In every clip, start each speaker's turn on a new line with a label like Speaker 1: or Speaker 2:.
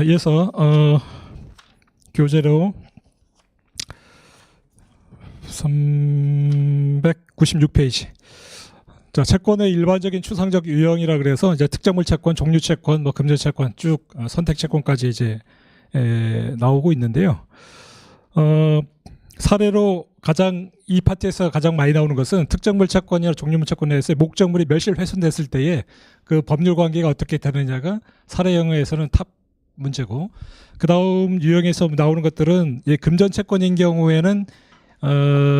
Speaker 1: 이어서 교재로 396페이지. 자, 채권의 일반적인 추상적 유형이라 그래서 이제 특정물 채권, 종류 채권, 뭐 금전 채권 쭉 선택 채권까지 이제 나오고 있는데요. 사례로 가장 이 파트에서 가장 많이 나오는 것은 특정물 채권이나 종류물 채권에서 목적물이 멸실 훼손됐을 때에 그 법률 관계가 어떻게 되느냐가 사례 영역에서는 탑 문제고, 그 다음 유형에서 나오는 것들은 금전 채권인 경우에는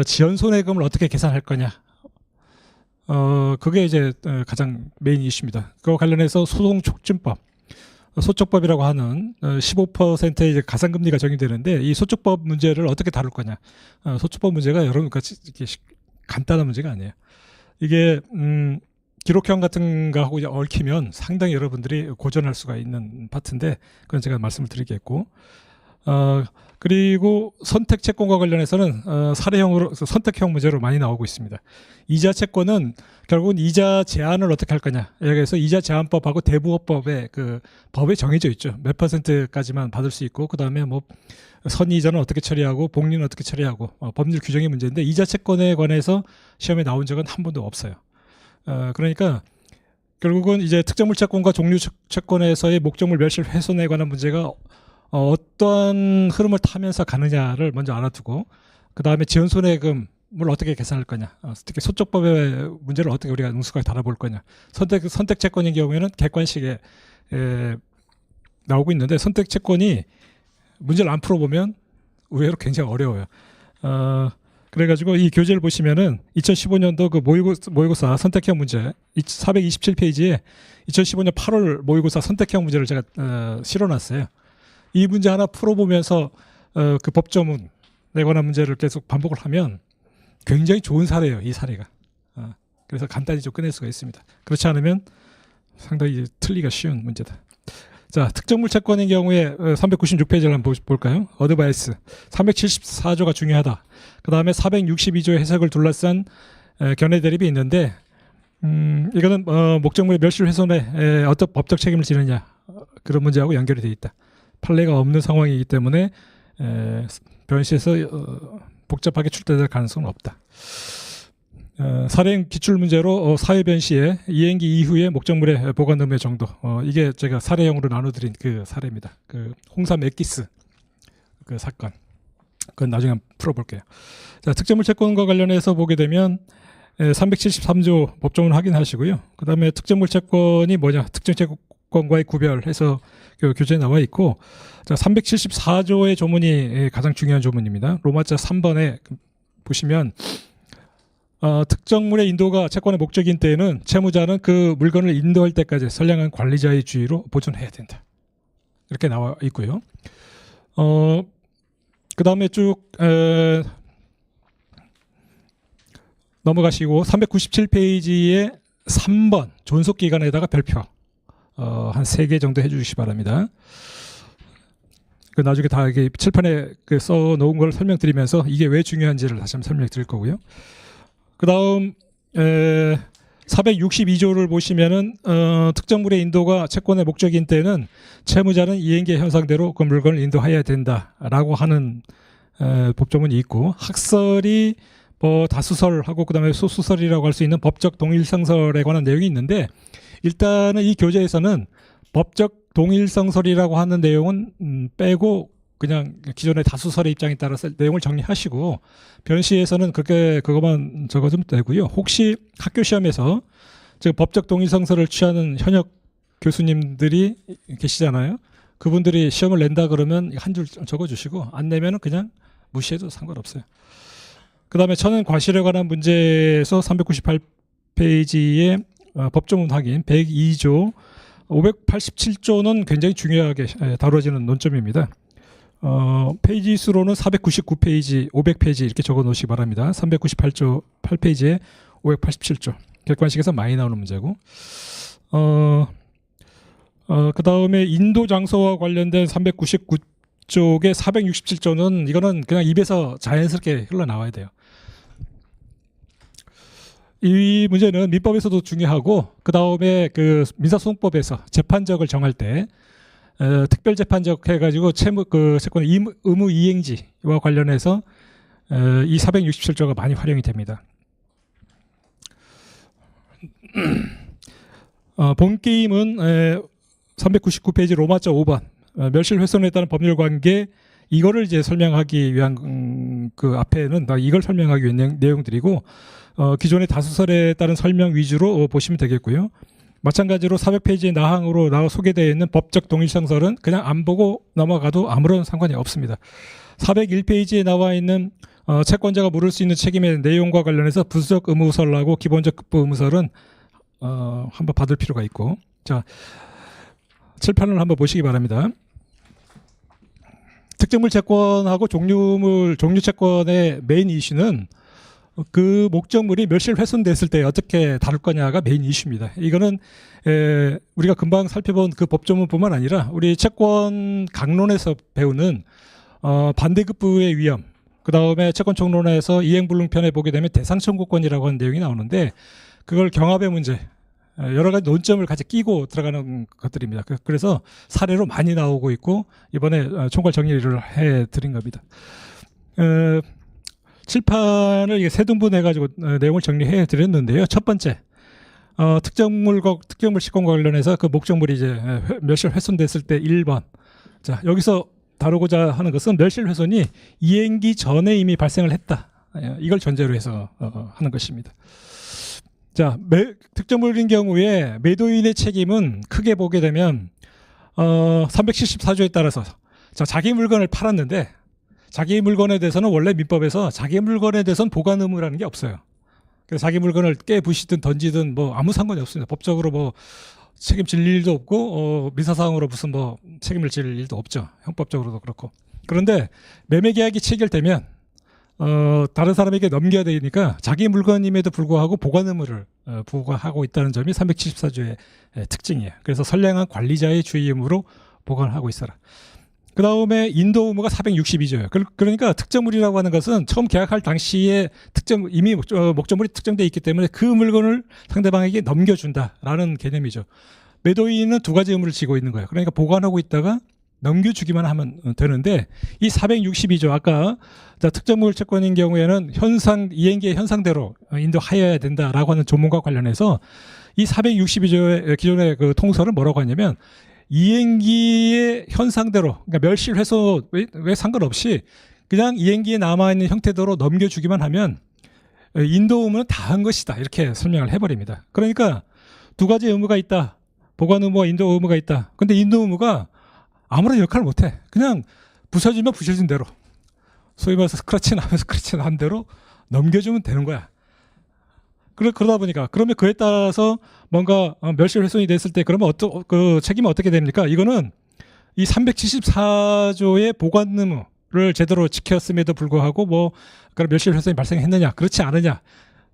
Speaker 1: 지연 손해금을 어떻게 계산할 거냐. 그게 이제 가장 메인 이슈입니다. 그와 관련해서 소송촉진법, 소촉법이라고 하는 15%의 이제 가산금리가 적용되는데, 이 소촉법 문제를 어떻게 다룰 거냐. 소촉법 문제가 여러분 같이 이렇게 간단한 문제가 아니에요. 이게 기록형 같은 거하고 얽히면 상당히 여러분들이 고전할 수가 있는 파트인데, 그건 제가 말씀을 드리겠고, 그리고 선택 채권과 관련해서는 사례형으로 선택형 문제로 많이 나오고 있습니다. 이자 채권은 결국은 이자 제한을 어떻게 할 거냐. 여기서 이자 제한법하고 대부업법에 그 법에 정해져 있죠. 몇 %까지만 받을 수 있고, 그 다음에 뭐 선이자는 어떻게 처리하고 복리는 어떻게 처리하고, 법률 규정의 문제인데, 이자 채권에 관해서 시험에 나온 적은 한 번도 없어요. 그러니까 결국은 이제 특정물 채권과 종류 채권에서의 목적물 멸실 훼손에 관한 문제가 어떠한 흐름을 타면서 가느냐를 먼저 알아두고, 그 다음에 지연손해금을 어떻게 계산할 거냐, 특히 소촉법의 문제를 어떻게 우리가 능숙하게 다뤄볼 거냐. 선택 채권인 경우에는 객관식에 나오고 있는데, 선택 채권이 문제를 안 풀어보면 의외로 굉장히 어려워요. 그래가지고 이 교재를 보시면은 2015년도 그 모의고사 선택형 문제 427페이지에 2015년 8월 모의고사 선택형 문제를 제가 실어놨어요. 이 문제 하나 풀어보면서 그 법조문에 관한 문제를 계속 반복을 하면 굉장히 좋은 사례예요, 이 사례가. 그래서 간단히 좀 끝낼 수가 있습니다. 그렇지 않으면 상당히 틀리기가 쉬운 문제다. 자, 특정물 채권인 경우에 396페이지를 한번 볼까요? 어드바이스 374조가 중요하다. 그 다음에 462조의 해석을 둘러싼 견해 대립이 있는데, 이거는 목적물의 멸실 훼손에 어떤 법적 책임을 지느냐, 그런 문제하고 연결이 되어 있다. 판례가 없는 상황이기 때문에 변시에서 복잡하게 출제될 가능성은 없다. 사례형 기출 문제로 사회 변시에 이행기 이후에 목적물의 보관 의무 정도, 이게 제가 사례형으로 나눠드린 그 사례입니다. 그 홍삼 엑기스 그 사건, 그건 나중에 한번 풀어볼게요. 자, 특정물 채권과 관련해서 보게 되면 373조 법조문 확인하시고요. 그 다음에 특정물 채권이 뭐냐, 특정 채권과의 구별해서 그 교재에 나와 있고, 자, 374조의 조문이 가장 중요한 조문입니다. 로마자 3번에 보시면 특정물의 인도가 채권의 목적인 때에는 채무자는 그 물건을 인도할 때까지 선량한 관리자의 주의로 보존해야 된다. 이렇게 나와 있고요. 그 다음에 쭉 넘어가시고 397페이지에 3번 존속기간에다가 별표 한 3개 정도 해주시기 바랍니다. 그 나중에 다 이게 칠판에 써놓은 걸 설명드리면서 이게 왜 중요한지를 다시 한번 설명드릴 거고요. 그 다음 462조를 보시면은 특정물의 인도가 채권의 목적인 때는 채무자는 이행기의 현상대로 그 물건을 인도해야 된다라고 하는 법조문이 있고, 학설이 뭐 다수설하고 그 다음에 소수설이라고 할 수 있는 법적 동일성설에 관한 내용이 있는데, 일단은 이 교재에서는 법적 동일성설이라고 하는 내용은 빼고 그냥 기존의 다수설의 입장에 따라서 내용을 정리하시고, 변시에서는 그것만 적어주면 되고요. 혹시 학교 시험에서 지금 법적 동일성설을 취하는 현역 교수님들이 계시잖아요. 그분들이 시험을 낸다 그러면 한 줄 적어주시고, 안 내면은 그냥 무시해도 상관없어요. 그 다음에 천연 과실에 관한 문제에서 398페이지에 법조문 확인 102조 587조는 굉장히 중요하게 다뤄지는 논점입니다. 페이지 수로는 499페이지, 500페이지 이렇게 적어 놓으시기 바랍니다. 398조 8페이지에 587조. 객관식에서 많이 나오는 문제고. 그 다음에 인도 장소와 관련된 399쪽의 467조는 이거는 그냥 입에서 자연스럽게 흘러나와야 돼요. 이 문제는 민법에서도 중요하고, 그 다음에 그 민사소송법에서 재판적을 정할 때 특별재판적 해가지고 채권의 의무 이행지와 관련해서 이 467조가 많이 활용이 됩니다. 본 게임은 399페이지 로마자 5번 멸실훼손에 따른 법률관계 이거를 이제 설명하기 위한 그 앞에는 이걸 설명하기 위한 내용들이고 기존의 다수설에 따른 설명 위주로 보시면 되겠고요. 마찬가지로 400페이지 나항으로 소개되어 있는 법적 동일성설은 그냥 안 보고 넘어가도 아무런 상관이 없습니다. 401페이지에 나와 있는 채권자가 물을 수 있는 책임의 내용과 관련해서 부수적 의무설하고 기본적 급부 의무설은 한번 받을 필요가 있고, 자 칠판을 한번 보시기 바랍니다. 특정물 채권하고 종류 채권의 메인 이슈는 그 목적물이 멸실훼손됐을 때 어떻게 다룰 거냐가 메인 이슈입니다. 이거는 우리가 금방 살펴본 그 법조문뿐만 아니라 우리 채권 강론에서 배우는 반대급부의 위험, 그 다음에 채권총론에서 이행불능편에 보게 되면 대상청구권이라고 하는 내용이 나오는데 그걸 경합의 문제, 여러 가지 논점을 같이 끼고 들어가는 것들입니다. 그래서 사례로 많이 나오고 있고 이번에 총괄 정리를 해드린 겁니다. 칠판을 세 등분해가지고 내용을 정리해 드렸는데요. 첫 번째, 특정물 시권과 관련해서 그 목적물이 이제 멸실훼손됐을 때 1번. 자, 여기서 다루고자 하는 것은 멸실훼손이 이행기 전에 이미 발생을 했다. 이걸 전제로 해서 하는 것입니다. 자, 특정물인 경우에 매도인의 책임은 크게 보게 되면 374조에 따라서 자, 자기 물건을 팔았는데 자기 물건에 대해서는 원래 민법에서 자기 물건에 대해서는 보관 의무라는 게 없어요. 그래서 자기 물건을 깨부시든 던지든 뭐 아무 상관이 없습니다. 법적으로 뭐 책임질 일도 없고 민사상으로 무슨 뭐 책임을 질 일도 없죠. 형법적으로도 그렇고. 그런데 매매 계약이 체결되면 다른 사람에게 넘겨야 되니까 자기 물건임에도 불구하고 보관 의무를 부과하고 있다는 점이 374조의 특징이에요. 그래서 선량한 관리자의 주의 의무로 보관하고 있어라. 그 다음에 인도 의무가 462조예요. 그러니까 특정물이라고 하는 것은 처음 계약할 당시에 이미 목적물이 특정되어 있기 때문에 그 물건을 상대방에게 넘겨준다라는 개념이죠. 매도인은 두 가지 의무를 지고 있는 거예요. 그러니까 보관하고 있다가 넘겨주기만 하면 되는데 이 462조 아까 특정물 채권인 경우에는 이행기의 현상대로 인도하여야 된다라고 하는 조문과 관련해서 이 462조의 기존의 그 통설은 뭐라고 하냐면 이행기의 현상대로, 그러니까 멸실훼손 왜 상관없이 그냥 이행기에 남아있는 형태대로 넘겨주기만 하면 인도 의무는 다 한 것이다. 이렇게 설명을 해버립니다. 그러니까 두 가지 의무가 있다. 보관 의무와 인도 의무가 있다. 근데 인도 의무가 아무런 역할을 못해. 그냥 부서지면 부서진 대로, 소위 말해서 스크래치 나면 스크래치 난 대로 넘겨주면 되는 거야. 그러다 보니까 그러면 그에 따라서 뭔가 멸실훼손이 됐을 때 그러면 그 책임은 어떻게 됩니까? 이거는 이 374조의 보관 의무를 제대로 지켰음에도 불구하고 뭐 그런 멸실훼손이 발생했느냐 그렇지 않느냐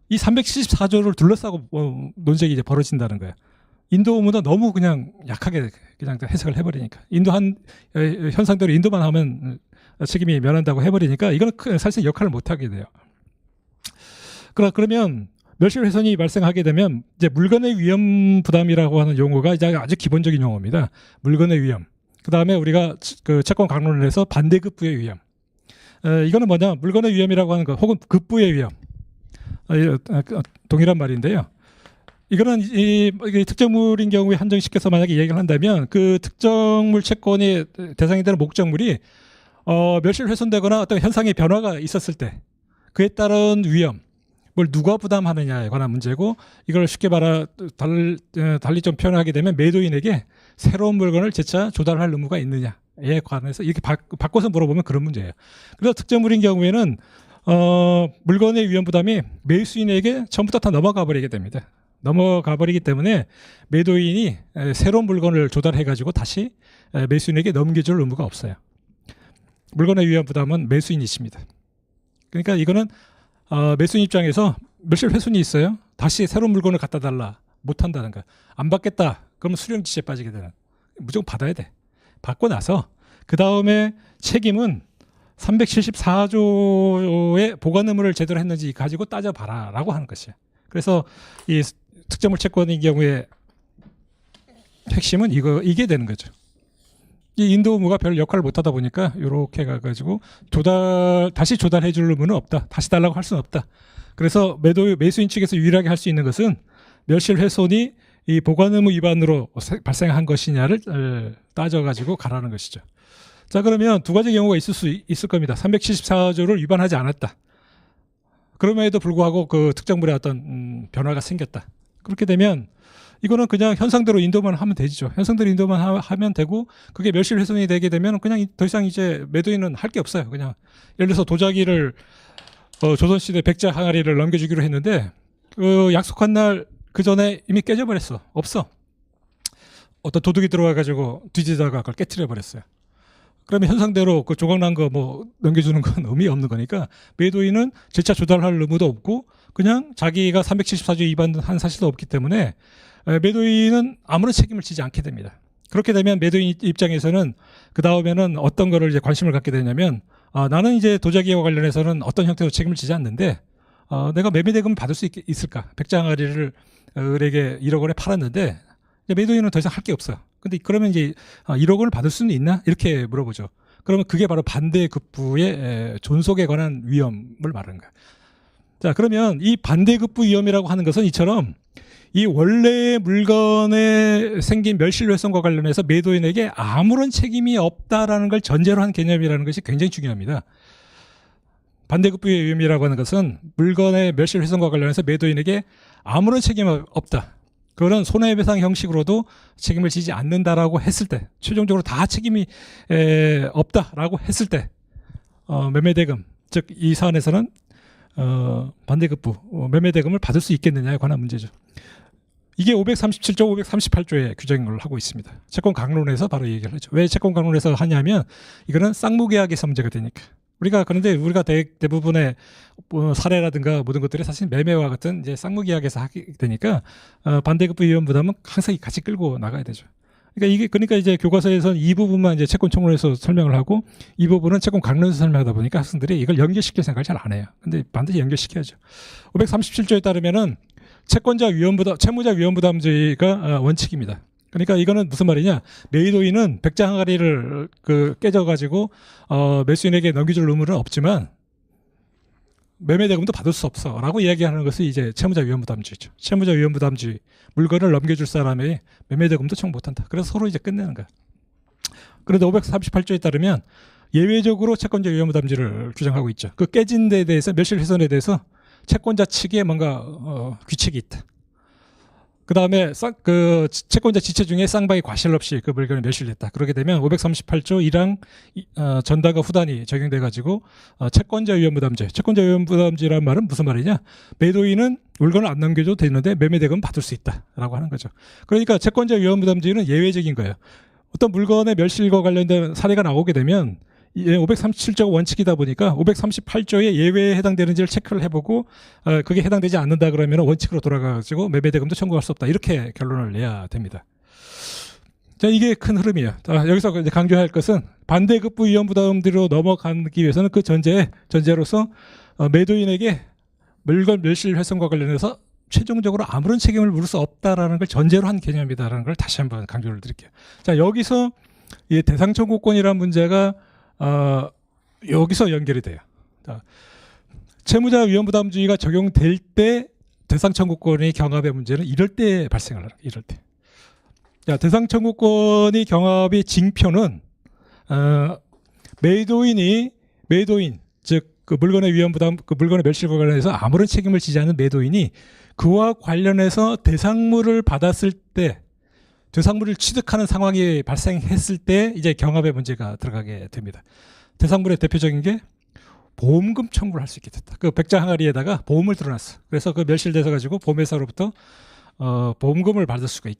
Speaker 1: 이 374조를 둘러싸고 논쟁이 이제 벌어진다는 거예요. 인도 의무는 너무 그냥 약하게 그냥 해석을 해버리니까 현상대로 인도만 하면 책임이 면한다고 해버리니까 이거는 사실 역할을 못 하게 돼요. 그러면 멸실훼손이 발생하게 되면 이제 물건의 위험 부담이라고 하는 용어가 이제 아주 기본적인 용어입니다. 물건의 위험. 그 다음에 우리가 그 채권 강론을 해서 반대급부의 위험. 이거는 뭐냐? 물건의 위험이라고 하는 것, 혹은 급부의 위험. 동일한 말인데요. 이거는 이 특정물인 경우에 한정시켜서 만약에 얘기를 한다면 그 특정물 채권의 대상이 되는 목적물이 멸실훼손되거나 어떤 현상의 변화가 있었을 때 그에 따른 위험. 뭘 누가 부담하느냐에 관한 문제고 이걸 쉽게 달리 좀 표현하게 되면 매도인에게 새로운 물건을 재차 조달할 의무가 있느냐에 관해서 이렇게 바꿔서 물어보면 그런 문제예요. 그래서 특정물인 경우에는 물건의 위험 부담이 매수인에게 처음부터 다 넘어가 버리게 됩니다. 넘어가 버리기 때문에 매도인이 새로운 물건을 조달해 가지고 다시 매수인에게 넘겨줄 의무가 없어요. 물건의 위험 부담은 매수인이 있습니다. 그러니까 이거는 매수인 입장에서 멸실훼손이 있어요. 다시 새로운 물건을 갖다 달라. 못한다는 거야. 안 받겠다. 그러면 수령지시에 빠지게 되는. 무조건 받아야 돼. 받고 나서 그 다음에 책임은 374조의 보관 의무를 제대로 했는지 가지고 따져봐라 라고 하는 것이에요. 그래서 이 특정물 채권인 경우에 핵심은 이게 되는 거죠. 이 인도 의무가 별 역할을 못하다 보니까 이렇게 가가지고 다시 조달해 줄 의무는 없다. 다시 달라고 할 수는 없다. 그래서 매수인 측에서 유일하게 할 수 있는 것은 멸실 훼손이 이 보관 의무 위반으로 발생한 것이냐를 따져가지고 가라는 것이죠. 자, 그러면 두 가지 경우가 있을 겁니다. 374조를 위반하지 않았다. 그럼에도 불구하고 그 특정물에 어떤 변화가 생겼다. 그렇게 되면 이거는 그냥 현상대로 인도만 하면 되죠. 현상대로 인도만 하면 되고 그게 멸실 훼손이 되게 되면 그냥 더 이상 이제 매도인은 할 게 없어요. 그냥 예를 들어서 도자기를 조선시대 백자 항아리를 넘겨주기로 했는데 그 약속한 날 그 전에 이미 깨져버렸어. 없어. 어떤 도둑이 들어와가지고 뒤지다가 그걸 깨트려 버렸어요. 그러면 현상대로 그 조각난 거 뭐 넘겨주는 건 의미 없는 거니까 매도인은 재차 조달할 의무도 없고 그냥 자기가 374조 위반한 사실도 없기 때문에 매도인은 아무런 책임을 지지 않게 됩니다. 그렇게 되면 매도인 입장에서는 그 다음에는 어떤 거를 이제 관심을 갖게 되냐면 나는 이제 도자기와 관련해서는 어떤 형태로 책임을 지지 않는데 내가 매매대금을 받을 수 있을까? 백장아리를 을에게 1억 원에 팔았는데 매도인은 더 이상 할 게 없어요. 근데 그러면 이제 1억 원을 받을 수는 있나? 이렇게 물어보죠. 그러면 그게 바로 반대급부의 존속에 관한 위험을 말하는 거예요. 자, 그러면 이 반대급부 위험이라고 하는 것은 이처럼 이 원래 물건에 생긴 멸실훼손과 관련해서 매도인에게 아무런 책임이 없다라는 걸 전제로 한 개념이라는 것이 굉장히 중요합니다. 반대급부의 위험이라고 하는 것은 물건의 멸실훼손과 관련해서 매도인에게 아무런 책임이 없다. 그거는 손해배상 형식으로도 책임을 지지 않는다라고 했을 때, 최종적으로 다 책임이 없다라고 했을 때, 매매대금, 즉 이 사안에서는 반대급부, 매매대금을 받을 수 있겠느냐에 관한 문제죠. 이게 537조, 538조의 규정을 하고 있습니다. 채권 강론에서 바로 얘기를 하죠. 왜 채권 강론에서 하냐면 이거는 쌍무계약에서 문제가 되니까. 그런데 우리가 대부분의 사례라든가 모든 것들이 사실 매매와 같은 이제 쌍무계약에서 하게 되니까 반대급부 위험 부담은 항상 같이 끌고 나가야 되죠. 그러니까 이제 교과서에서는 이 부분만 이제 채권 총론에서 설명을 하고 이 부분은 채권 강론에서 설명하다 보니까 학생들이 이걸 연결시킬 생각을 잘 안 해요. 근데 반드시 연결시켜야죠. 537조에 따르면은 채권자 위험 부담, 채무자 위험 부담주의가 원칙입니다. 그러니까 이거는 무슨 말이냐? 매도인은 백자 항아리를 깨져가지고 매수인에게 넘겨줄 의무는 없지만 매매대금도 받을 수 없어라고 이야기하는 것이 이제 채무자 위험 부담주의죠. 채무자 위험 부담주의, 물건을 넘겨줄 사람의 매매대금도 청구 못한다. 그래서 서로 이제 끝내는 거야. 그런데 538조에 따르면 예외적으로 채권자 위험 부담주의를 규정하고 있죠. 그 깨진 데에 대해서 멸실훼손에 대해서 채권자 측에 뭔가 규칙이 있다. 그 다음에 그 채권자 지체 중에 쌍방이 과실 없이 그 물건을 멸실했다. 그렇게 되면 538조 1항 전단과 후단이 적용돼 가지고 채권자 위험 부담제. 채권자 위험 부담제라는 말은 무슨 말이냐? 매도인은 물건을 안 넘겨줘도 되는데 매매대금 받을 수 있다라고 하는 거죠. 그러니까 채권자 위험 부담제는 예외적인 거예요. 어떤 물건의 멸실과 관련된 사례가 나오게 되면 537조가 원칙이다 보니까 538조의 예외에 해당되는지를 체크를 해보고 그게 해당되지 않는다 그러면 원칙으로 돌아가가지고 매매대금도 청구할 수 없다. 이렇게 결론을 내야 됩니다. 자, 이게 큰 흐름이에요. 자, 여기서 이제 강조할 것은 반대급부 위험 부담으로 넘어가기 위해서는 그 전제로서 매도인에게 물건 멸실 훼손과 관련해서 최종적으로 아무런 책임을 물을 수 없다라는 걸 전제로 한 개념이다라는 걸 다시 한번 강조를 드릴게요. 자, 여기서 이 대상 청구권이라는 문제가 여기서 연결이 돼요. 자, 채무자 위험 부담주의가 적용될 때 대상 청구권의 경합의 문제는 이럴 때 발생을 해요. 이럴 때. 자, 대상 청구권의 경합의 징표는 매도인 즉 그 물건의 위험 부담, 그 물건의 멸실과 관련해서 아무런 책임을 지지 않는 매도인이 그와 관련해서 대상물을 받았을 때, 대상물을 취득하는 상황이 발생했을 때 이제 경합의 문제가 들어가게 됩니다. 대상물의 대표적인 게 보험금 청구를 할 수 있게 됐다. 그 백자 항아리에다가 보험을 들어놨어. 그래서 그 멸실돼서 가지고 보험회사로부터 보험금을 받을 수가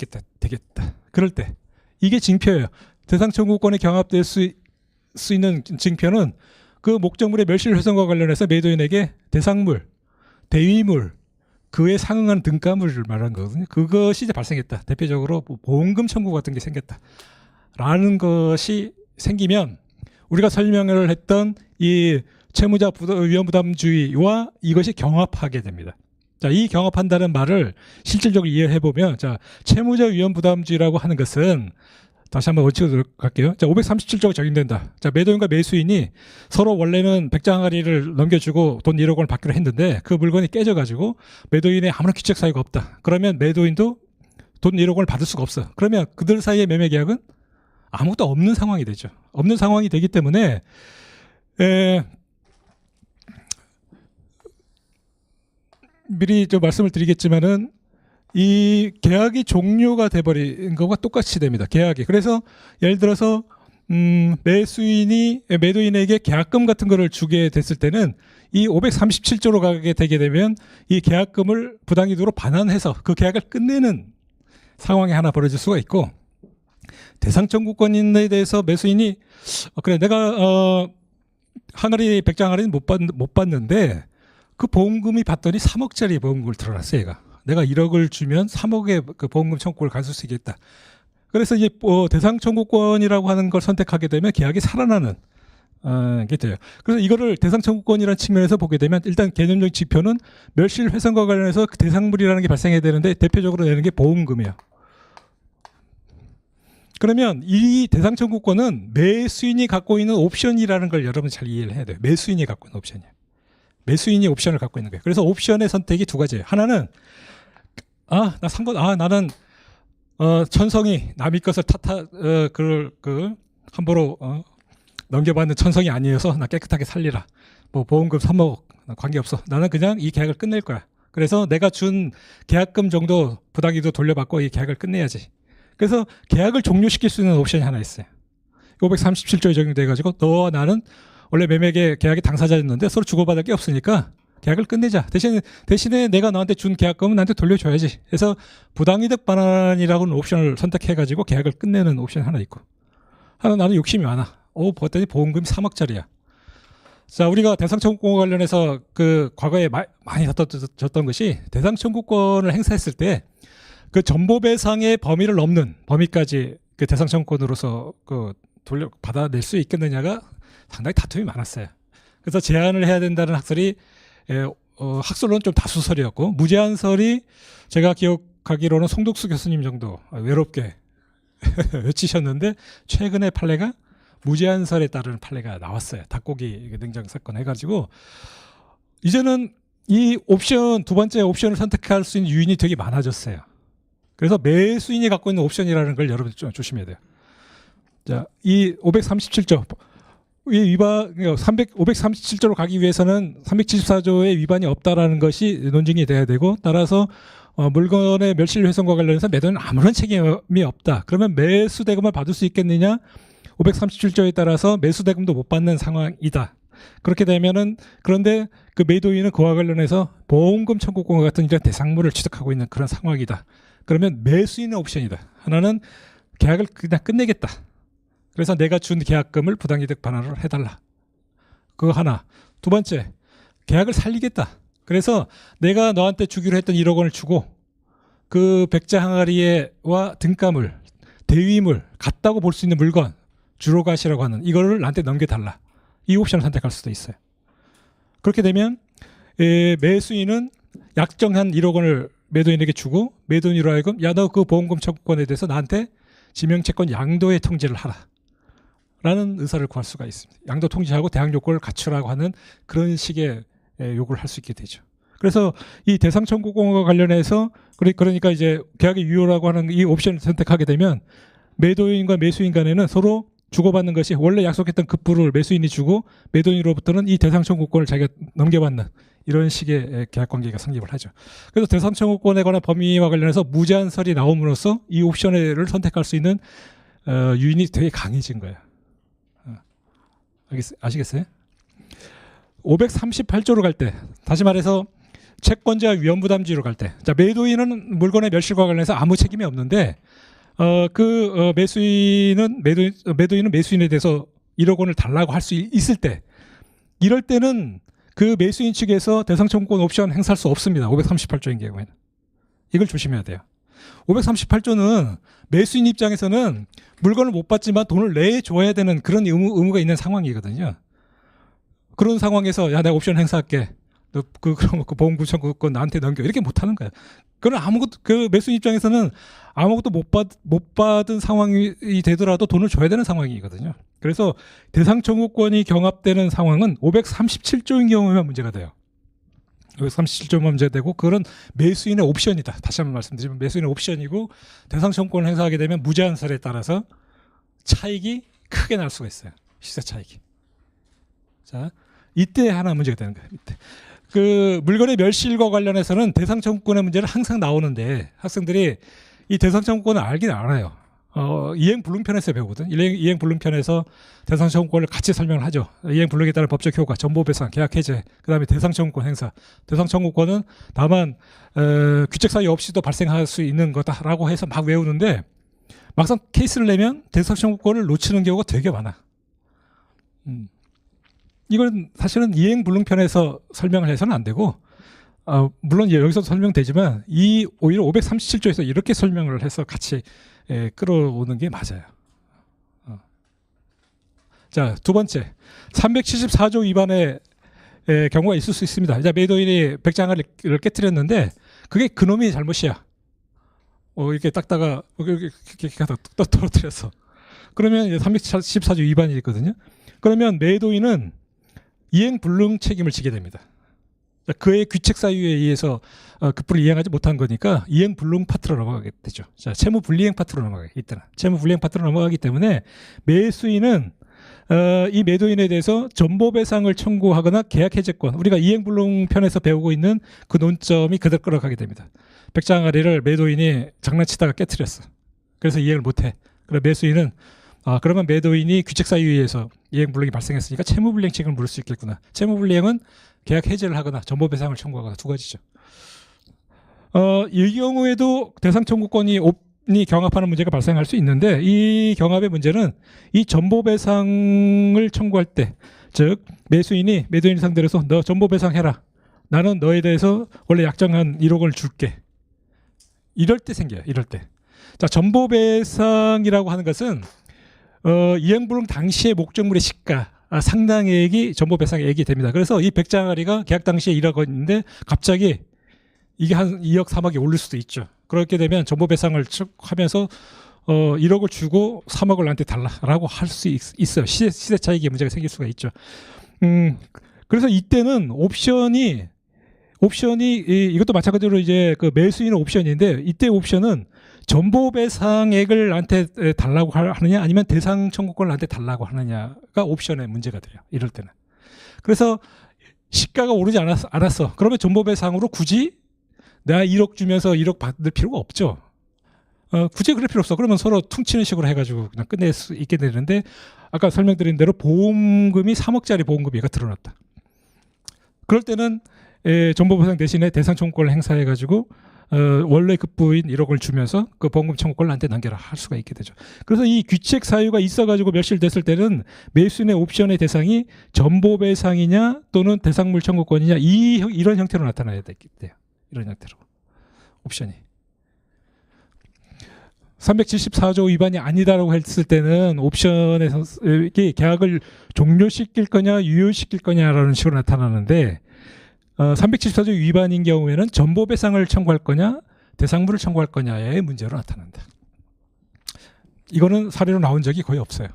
Speaker 1: 되겠다. 그럴 때 이게 징표예요. 대상 청구권에 경합될 수 있는 징표는 그 목적물의 멸실훼손과 관련해서 매도인에게 대상물, 대위물, 그에 상응한 등가물을 말하는 거거든요. 그것이 이제 발생했다. 대표적으로 보험금 청구 같은 게 생겼다라는 것이 생기면 우리가 설명을 했던 이 채무자 위험 부담주의와 이것이 경합하게 됩니다. 자, 이 경합한다는 말을 실질적으로 이해해 보면, 자, 채무자 위험 부담주의라고 하는 것은 다시 한번 원칙으로 갈게요. 자, 537조가 적용된다. 자, 매도인과 매수인이 서로 원래는 백장항아리를 넘겨주고 돈 1억 원을 받기로 했는데 그 물건이 깨져가지고 매도인의 아무런 귀책 사유가 없다. 그러면 매도인도 돈 1억 원을 받을 수가 없어. 그러면 그들 사이의 매매 계약은 아무것도 없는 상황이 되죠. 없는 상황이 되기 때문에 미리 좀 말씀을 드리겠지만은 이 계약이 종료가 돼버린 것과 똑같이 됩니다. 계약이. 그래서 예를 들어서 매수인이 매도인에게 계약금 같은 거를 주게 됐을 때는 이 537조로 가게 되게 되면 이 계약금을 부당이득으로 반환해서 그 계약을 끝내는 상황이 하나 벌어질 수가 있고, 대상 청구권에 대해서 매수인이 그래 내가 항아리 백장항아리는 못 받는데 그 보험금이 받더니 3억짜리 보험금을 들어놨어요. 얘가 내가 1억을 주면 3억의 그 보험금 청구를 가질 수 있겠다. 그래서 이제 대상 청구권이라고 하는 걸 선택하게 되면 계약이 살아나는 게 돼요. 그래서 이거를 대상 청구권이라는 측면에서 보게 되면 일단 개념적인 지표는 멸실 훼손과 관련해서 그 대상물이라는 게 발생해야 되는데 대표적으로 내는 게 보험금이에요. 그러면 이 대상 청구권은 매수인이 갖고 있는 옵션이라는 걸 여러분 잘 이해를 해야 돼요. 매수인이 갖고 있는 옵션이에요. 매수인이 옵션을 갖고 있는 거예요. 그래서 옵션의 선택이 두 가지예요. 하나는 나는 천성이 남의 것을 함부로 넘겨받는 천성이 아니어서 나 깨끗하게 살리라. 뭐 보험금 3억 관계없어. 나는 그냥 이 계약을 끝낼 거야. 그래서 내가 준 계약금 정도 부당이득 돌려받고 이 계약을 끝내야지. 그래서 계약을 종료시킬 수 있는 옵션이 하나 있어요. 537조에 적용돼가지고 너와 나는 원래 매매계 계약의 당사자였는데 서로 주고받을 게 없으니까 계약을 끝내자. 대신에 내가 너한테 준 계약금은 나한테 돌려줘야지. 그래서 부당이득 반환이라고 하는 옵션을 선택해가지고 계약을 끝내는 옵션이 하나 있고, 하나 나는 욕심이 많아. 봤더니 보험금이 3억짜리야. 자, 우리가 대상 청구권 관련해서 그 과거에 많이 다퉜던 것이 대상 청구권을 행사했을 때 그 전보배상의 범위를 넘는 범위까지 그 대상 청구권으로서 받아낼 수 있겠느냐가 상당히 다툼이 많았어요. 그래서 제한을 해야 된다는 학설이 학설로는 좀 다수설이었고, 무제한설이 제가 기억하기로는 송덕수 교수님 정도 외롭게 외치셨는데, 최근에 판례가 무제한설에 따르는 판례가 나왔어요. 닭고기 냉장 사건 해가지고 이제는 이 옵션, 두 번째 옵션을 선택할 수 있는 유인이 되게 많아졌어요. 그래서 매수인이 갖고 있는 옵션이라는 걸 여러분 조심해야 돼요. 자, 이 537조 이 위반 537조로 가기 위해서는 374조의 위반이 없다라는 것이 논증이 돼야 되고, 따라서 물건의 멸실 훼손과 관련해서 매도는 아무런 책임이 없다. 그러면 매수 대금을 받을 수 있겠느냐? 537조에 따라서 매수 대금도 못 받는 상황이다. 그렇게 되면은, 그런데 그 매도인은 그와 관련해서 보험금 청구권과 같은 이런 대상물을 취득하고 있는 그런 상황이다. 그러면 매수인의 옵션이다. 하나는 계약을 그냥 끝내겠다. 그래서 내가 준 계약금을 부당이득 반환을 해달라. 그거 하나. 두 번째, 계약을 살리겠다. 그래서 내가 너한테 주기로 했던 1억 원을 주고 그 백자항아리와 등가물, 대위물, 같다고 볼 수 있는 물건, 주로가시라고 하는 이거를 나한테 넘겨달라. 이 옵션을 선택할 수도 있어요. 그렇게 되면 매수인은 약정한 1억 원을 매도인에게 주고, 매도인으로 하여금 너 그 보험금 청구권에 대해서 나한테 지명채권 양도의 통지를 하라 라는 의사를 구할 수가 있습니다. 양도 통지하고 대항 요건을 갖추라고 하는 그런 식의 요구를 할 수 있게 되죠. 그래서 이 대상 청구권과 관련해서 그러니까 이제 계약의 유효라고 하는 이 옵션을 선택하게 되면 매도인과 매수인 간에는 서로 주고받는 것이, 원래 약속했던 급부를 매수인이 주고 매도인으로부터는 이 대상 청구권을 자기가 넘겨받는 이런 식의 계약 관계가 성립을 하죠. 그래서 대상 청구권에 관한 범위와 관련해서 무제한설이 나옴으로써 이 옵션을 선택할 수 있는 유인이 되게 강해진 거예요. 아시겠어요? 538조로 갈 때, 다시 말해서 채권자 위험부담주의로 갈 때, 자, 매도인은 물건의 멸실과 관련해서 아무 책임이 없는데 매도인은 매수인에 대해서 1억 원을 달라고 할 수 있을 때, 이럴 때는 그 매수인 측에서 대상 청구권 옵션 행사할 수 없습니다. 538조인 경우에는. 이걸 조심해야 돼요. 538조는 매수인 입장에서는 물건을 못 받지만 돈을 내줘야 되는 그런 의무가 있는 상황이거든요. 그런 상황에서 야, 내가 옵션 행사할게. 그럼 그 보험금 청구권 나한테 넘겨 이렇게 못 하는 거야. 그건 아무것도 그 매수인 입장에서는 아무것도 못 받은 상황이 되더라도 돈을 줘야 되는 상황이거든요. 그래서 대상 청구권이 경합되는 상황은 537조인 경우에만 문제가 돼요. 537조만 문제되고 그건 매수인의 옵션이다. 다시 한번 말씀드리면 매수인의 옵션이고 대상 청구권을 행사하게 되면 무제한설에 따라서 차익이 크게 날 수가 있어요. 시세 차익이. 자, 이때 하나 문제가 되는 거예요. 이때. 그 물건의 멸실과 관련해서는 대상 청구권의 문제는 항상 나오는데 학생들이 이 대상 청구권을 알긴 알아요. 이행 불능편에서 배우거든. 이행 불능편에서 대상 청구권을 같이 설명을 하죠. 이행 불능에 따른 법적 효과, 전보 배상, 계약 해제, 그다음에 대상 청구권 행사. 대상 청구권은 다만 규책 사유 없이도 발생할 수 있는 거다라고 해서 막 외우는데 막상 케이스를 내면 대상 청구권을 놓치는 경우가 되게 많아. 이건 사실은 이행 불능편에서 설명을 해서는 안 되고 물론 여기서 설명되지만 오히려 537조에서 이렇게 설명을 해서 같이 끌어오는 게 맞아요. 자, 두 번째 374조 위반의 경우가 있을 수 있습니다. 이제 매도인이 백장아리를 깨뜨렸는데 그게 그놈이 잘못이야. 이렇게 닦다가 이렇게 떨어뜨렸어. 그러면 이제 374조 위반이 있거든요. 그러면 매도인은 이행 불능 책임을 지게 됩니다. 그의 규책 사유에 의해서 급부를 이행하지 못한 거니까 이행 불능 파트로 넘어가게 되죠. 자, 채무 불이행 파트로 넘어가게 이때는 채무 불이행 파트로 넘어가기 때문에 매수인은 이 매도인에 대해서 전보 배상을 청구하거나 계약 해제권, 우리가 이행 불능 편에서 배우고 있는 그 논점이 그대로 끌어가게 됩니다. 백장아리를 매도인이 장난치다가 깨트렸어. 그래서 이행을 못해. 그래 매수인은 그러면 매도인이 규책 사유에 의해서 이행 불능이 발생했으니까 채무 불이행 책임을 물을 수 있겠구나. 채무 불이행은 계약 해제를 하거나 전보 배상을 청구하거나 두 가지죠. 이 경우에도 대상 청구권이 경합하는 문제가 발생할 수 있는데 이 경합의 문제는 이 전보 배상을 청구할 때, 즉 매수인이 매도인 상대로 해서 너 전보 배상해라. 나는 너에 대해서 원래 약정한 1억 원을 줄게. 이럴 때 생겨요. 이럴 때. 자, 전보 배상이라고 하는 것은 이행 불능 당시의 목적물의 시가 상당액이 전보 배상액이 됩니다. 그래서 이 백장아리가 계약 당시에 1억 원인데 갑자기 이게 한 2억 3억이 오를 수도 있죠. 그렇게 되면 전보 배상을 하면서 1억을 주고 3억을 나한테 달라라고 할 수 있어요. 시세 차익에 문제가 생길 수가 있죠. 그래서 이때는 옵션이 이것도 마찬가지로 이제 그 매수인의 옵션인데 이때 옵션은 전보 배상액을 나한테 달라고 하느냐 아니면 대상 청구권을 나한테 달라고 하느냐가 옵션의 문제가 돼요. 이럴 때는. 그래서 시가가 오르지 않았어. 그러면 전보 배상으로 굳이 내가 1억 주면서 1억 받을 필요가 없죠. 굳이 그럴 필요 없어. 그러면 서로 퉁치는 식으로 해가지고 그냥 끝낼 수 있게 되는데 아까 설명드린 대로 보험금이 3억짜리 보험금이가 드러났다. 그럴 때는 전보 배상 대신에 대상 청구권을 행사해가지고 원래 급부인 1억을 주면서 그 보험금 청구권을 나한테 남겨라 할 수가 있게 되죠. 그래서 이 규책 사유가 있어가지고 멸실됐을 때는 매수인의 옵션의 대상이 전보 배상이냐 또는 대상물 청구권이냐 이런 형태로 나타나야 돼요. 이런 형태로 옵션이 374조 위반이 아니다라고 했을 때는 옵션에서 계약을 종료시킬 거냐 유효시킬 거냐라는 식으로 나타나는데 374조 위반인 경우에는 전보 배상을 청구할 거냐 대상물을 청구할 거냐의 문제로 나타난다. 이거는 사례로 나온 적이 거의 없어요.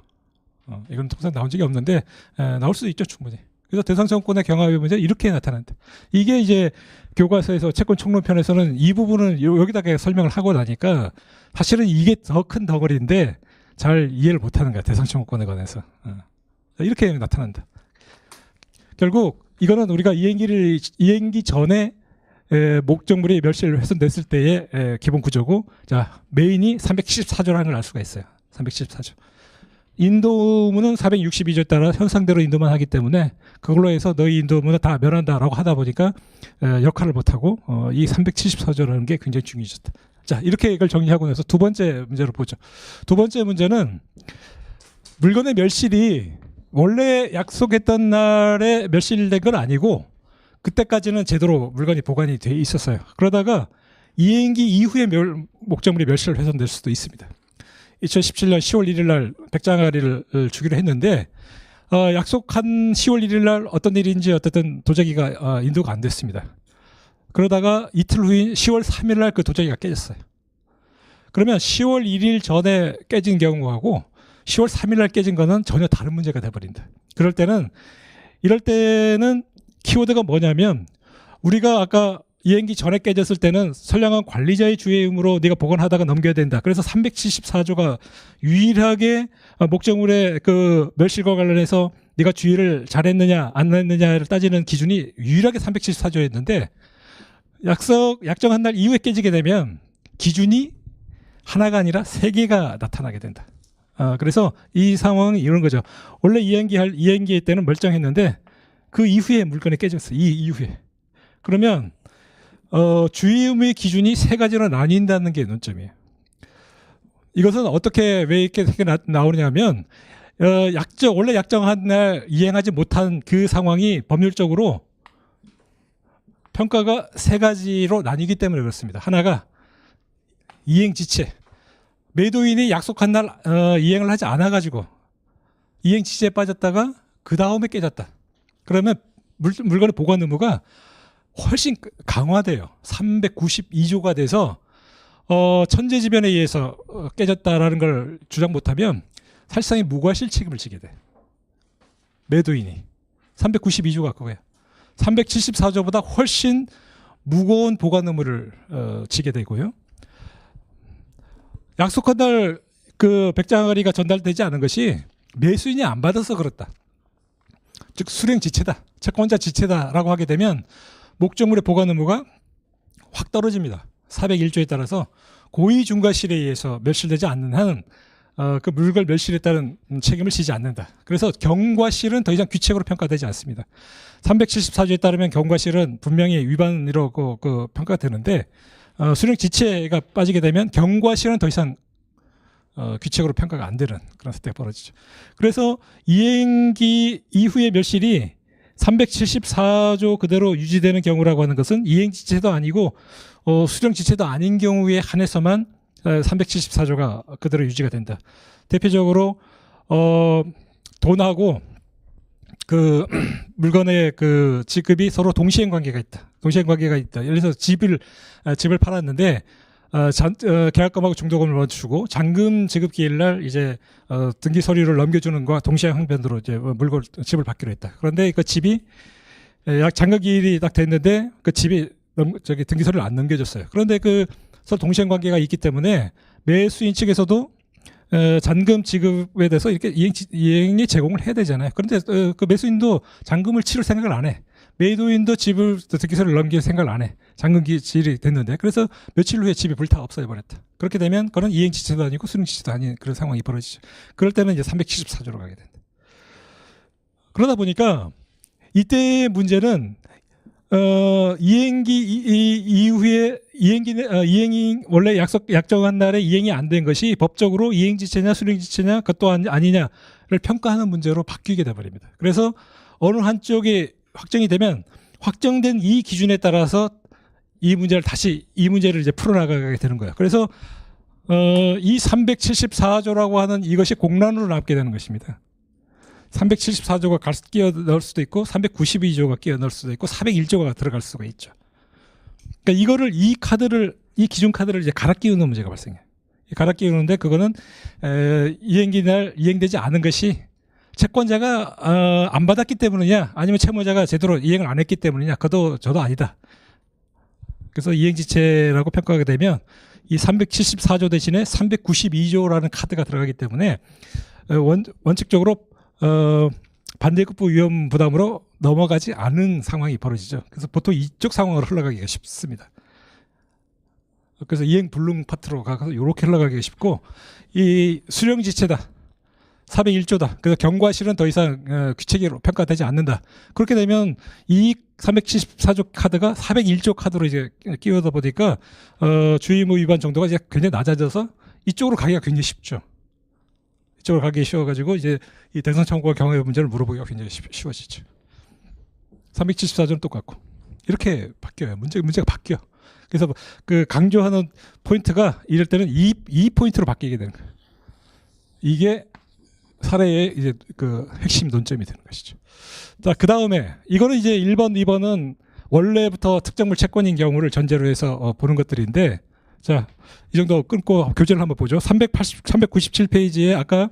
Speaker 1: 이건 통상 나온 적이 없는데 나올 수도 있죠 충분히. 그래서 대상 청구권의 경합의 문제 이렇게 나타난다. 이게 이제 교과서에서 채권 총론편에서는 이 부분은 여기다가 설명을 하고 나니까 사실은 이게 더 큰 덩어리인데 잘 이해를 못하는 거야. 대상 청구권에 관해서 이렇게 나타난다. 결국 이거는 우리가 이행기 전에 목적물이 멸실 훼손됐을 때의 기본 구조고, 자 메인이 374조라는 걸 알 수가 있어요. 374조. 인도문은 462조에 따라 현상대로 인도만 하기 때문에 그걸로 해서 너희 인도문은 다 멸한다라고 하다 보니까 역할을 못하고 이 374조라는 게 굉장히 중요해졌다. 자 이렇게 이걸 정리하고 나서 두 번째 문제로 보죠. 두 번째 문제는 물건의 멸실이 원래 약속했던 날에 멸실된 건 아니고 그때까지는 제대로 물건이 보관이 돼 있었어요. 그러다가 이행기 이후에 목적물이 멸실 훼손될 수도 있습니다. 2017년 10월 1일 날 백장아리를 주기로 했는데 약속한 10월 1일 날 어떤 일인지 어쨌든 도자기가 인도가 안 됐습니다. 그러다가 이틀 후인 10월 3일 날 그 도자기가 깨졌어요. 그러면 10월 1일 전에 깨진 경우하고 10월 3일 날 깨진 거는 전혀 다른 문제가 돼버린다. 이럴 때는 키워드가 뭐냐면, 우리가 아까 이행기 전에 깨졌을 때는 선량한 관리자의 주의 의무로 네가 보관하다가 넘겨야 된다. 그래서 374조가 유일하게 목적물의 그 멸실과 관련해서 네가 주의를 잘했느냐 안 했느냐를 따지는 기준이 유일하게 374조였는데, 약정한 날 이후에 깨지게 되면 기준이 하나가 아니라 3개가 나타나게 된다. 그래서 이 상황이 이런 거죠. 원래 이행기 때는 멀쩡했는데 그 이후에 물건이 깨졌어요. 이 이후에. 그러면 주의 의무의 기준이 3가지로 나뉜다는 게 논점이에요. 이것은 어떻게 왜 이렇게 나오냐면, 원래 약정한 날 이행하지 못한 그 상황이 법률적으로 평가가 3가지로 나뉘기 때문에 그렇습니다. 하나가 이행 지체. 매도인이 약속한 날 이행을 하지 않아가지고 이행 지체에 빠졌다가 그 다음에 깨졌다. 그러면 물건의 보관 의무가 훨씬 강화돼요. 392조가 돼서 천재지변에 의해서 깨졌다라는 걸 주장 못하면 사실상의 무과실 책임을 지게 돼. 매도인이. 392조가 그거예요. 374조보다 훨씬 무거운 보관 의무를 지게 되고요. 약속한 날 그 백장아리가 전달되지 않은 것이 매수인이 안 받아서 그렇다. 즉 수령 지체다, 채권자 지체다라고 하게 되면 목적물의 보관 의무가 확 떨어집니다. 401조에 따라서 고의 중과실에 의해서 멸실되지 않는 한 그 물건 멸실에 따른 책임을 지지 않는다. 그래서 경과실은 더 이상 규칙으로 평가되지 않습니다. 374조에 따르면 경과실은 분명히 위반으로 평가가 되는데, 수령 지체가 빠지게 되면 경과실은 더 이상 규칙으로 평가가 안 되는 그런 사태가 벌어지죠. 그래서 이행기 이후의 멸실이 374조 그대로 유지되는 경우라고 하는 것은 이행 지체도 아니고 수령 지체도 아닌 경우에 한해서만 374조가 그대로 유지가 된다. 대표적으로 돈하고 그 물건의 그 지급이 서로 동시행 관계가 있다. 예를 들어서 집을 팔았는데 계약금하고 중도금을 먼저 주고 잔금 지급 기일날 이제 등기 서류를 넘겨주는 것과 동시행항변으로 이제 집을 받기로 했다. 그런데 그 집이 약 잔금 기일이 딱 됐는데 그 집이 등기 서류를 안 넘겨줬어요. 그런데 그 서로 동시행 관계가 있기 때문에 매수인 측에서도 잔금 지급에 대해서 이렇게 이행이 제공을 해야 되잖아요. 그런데 그 매수인도 잔금을 치를 생각을 안 해. 매도인도 집을 등기소를 넘길 생각을 안 해. 잔금 기일이 됐는데. 그래서 며칠 후에 집이 불타 없어져 버렸다. 그렇게 되면 그건 이행 지체도 아니고 수령 지체도 아닌 그런 상황이 벌어지죠. 그럴 때는 이제 374조로 가게 된다. 그러다 보니까 이때의 문제는 이행기 이후에 이행이 원래 약정한 날에 이행이 안 된 것이 법적으로 이행 지체냐 수령 지체냐 그것도 아니냐를 평가하는 문제로 바뀌게 돼 버립니다. 그래서 어느 한쪽이 확정이 되면 확정된 이 기준에 따라서 이 문제를 이제 풀어나가게 되는 거예요. 그래서 이 374조라고 하는 이것이 공란으로 남게 되는 것입니다. 374조가 끼어 넣을 수도 있고 392조가 끼어 넣을 수도 있고 401조가 들어갈 수가 있죠. 그러니까 이 기준 카드를 이제 갈아 끼우는 문제가 발생해요. 갈아 끼우는데 그거는 이행기 날 이행되지 않은 것이 채권자가 안 받았기 때문이냐 아니면 채무자가 제대로 이행을 안 했기 때문이냐 저도 아니다. 그래서 이행지체라고 평가하게 되면 이 374조 대신에 392조라는 카드가 들어가기 때문에 원칙적으로 반대급부 위험 부담으로 넘어가지 않은 상황이 벌어지죠. 그래서 보통 이쪽 상황으로 흘러가기가 쉽습니다. 그래서 이행 불능 파트로 가서 이렇게 흘러가기가 쉽고, 이 수령지체다, 401조다. 그래서 경과실은 더 이상 규칙으로 평가되지 않는다. 그렇게 되면 이 374조 카드가 401조 카드로 이제 끼워다 보니까 주의무 위반 정도가 이제 굉장히 낮아져서 이쪽으로 가기가 굉장히 쉽죠. 이쪽으로 가기 쉬워가지고 이제 이 대상 청구와 경험의 문제를 물어보기가 굉장히 쉬워지죠. 374조는 똑같고 이렇게 바뀌어요. 문제가 바뀌어. 그래서 그 강조하는 포인트가 이럴 때는 이 포인트로 바뀌게 되는 거예요. 이게 사례의 이제 그 핵심 논점이 되는 것이죠. 자, 그 다음에 이거는 이제 1번, 2번은 원래부터 특정물 채권인 경우를 전제로 해서 보는 것들인데, 자, 이 정도 끊고 교재를 한번 보죠. 397페이지에 아까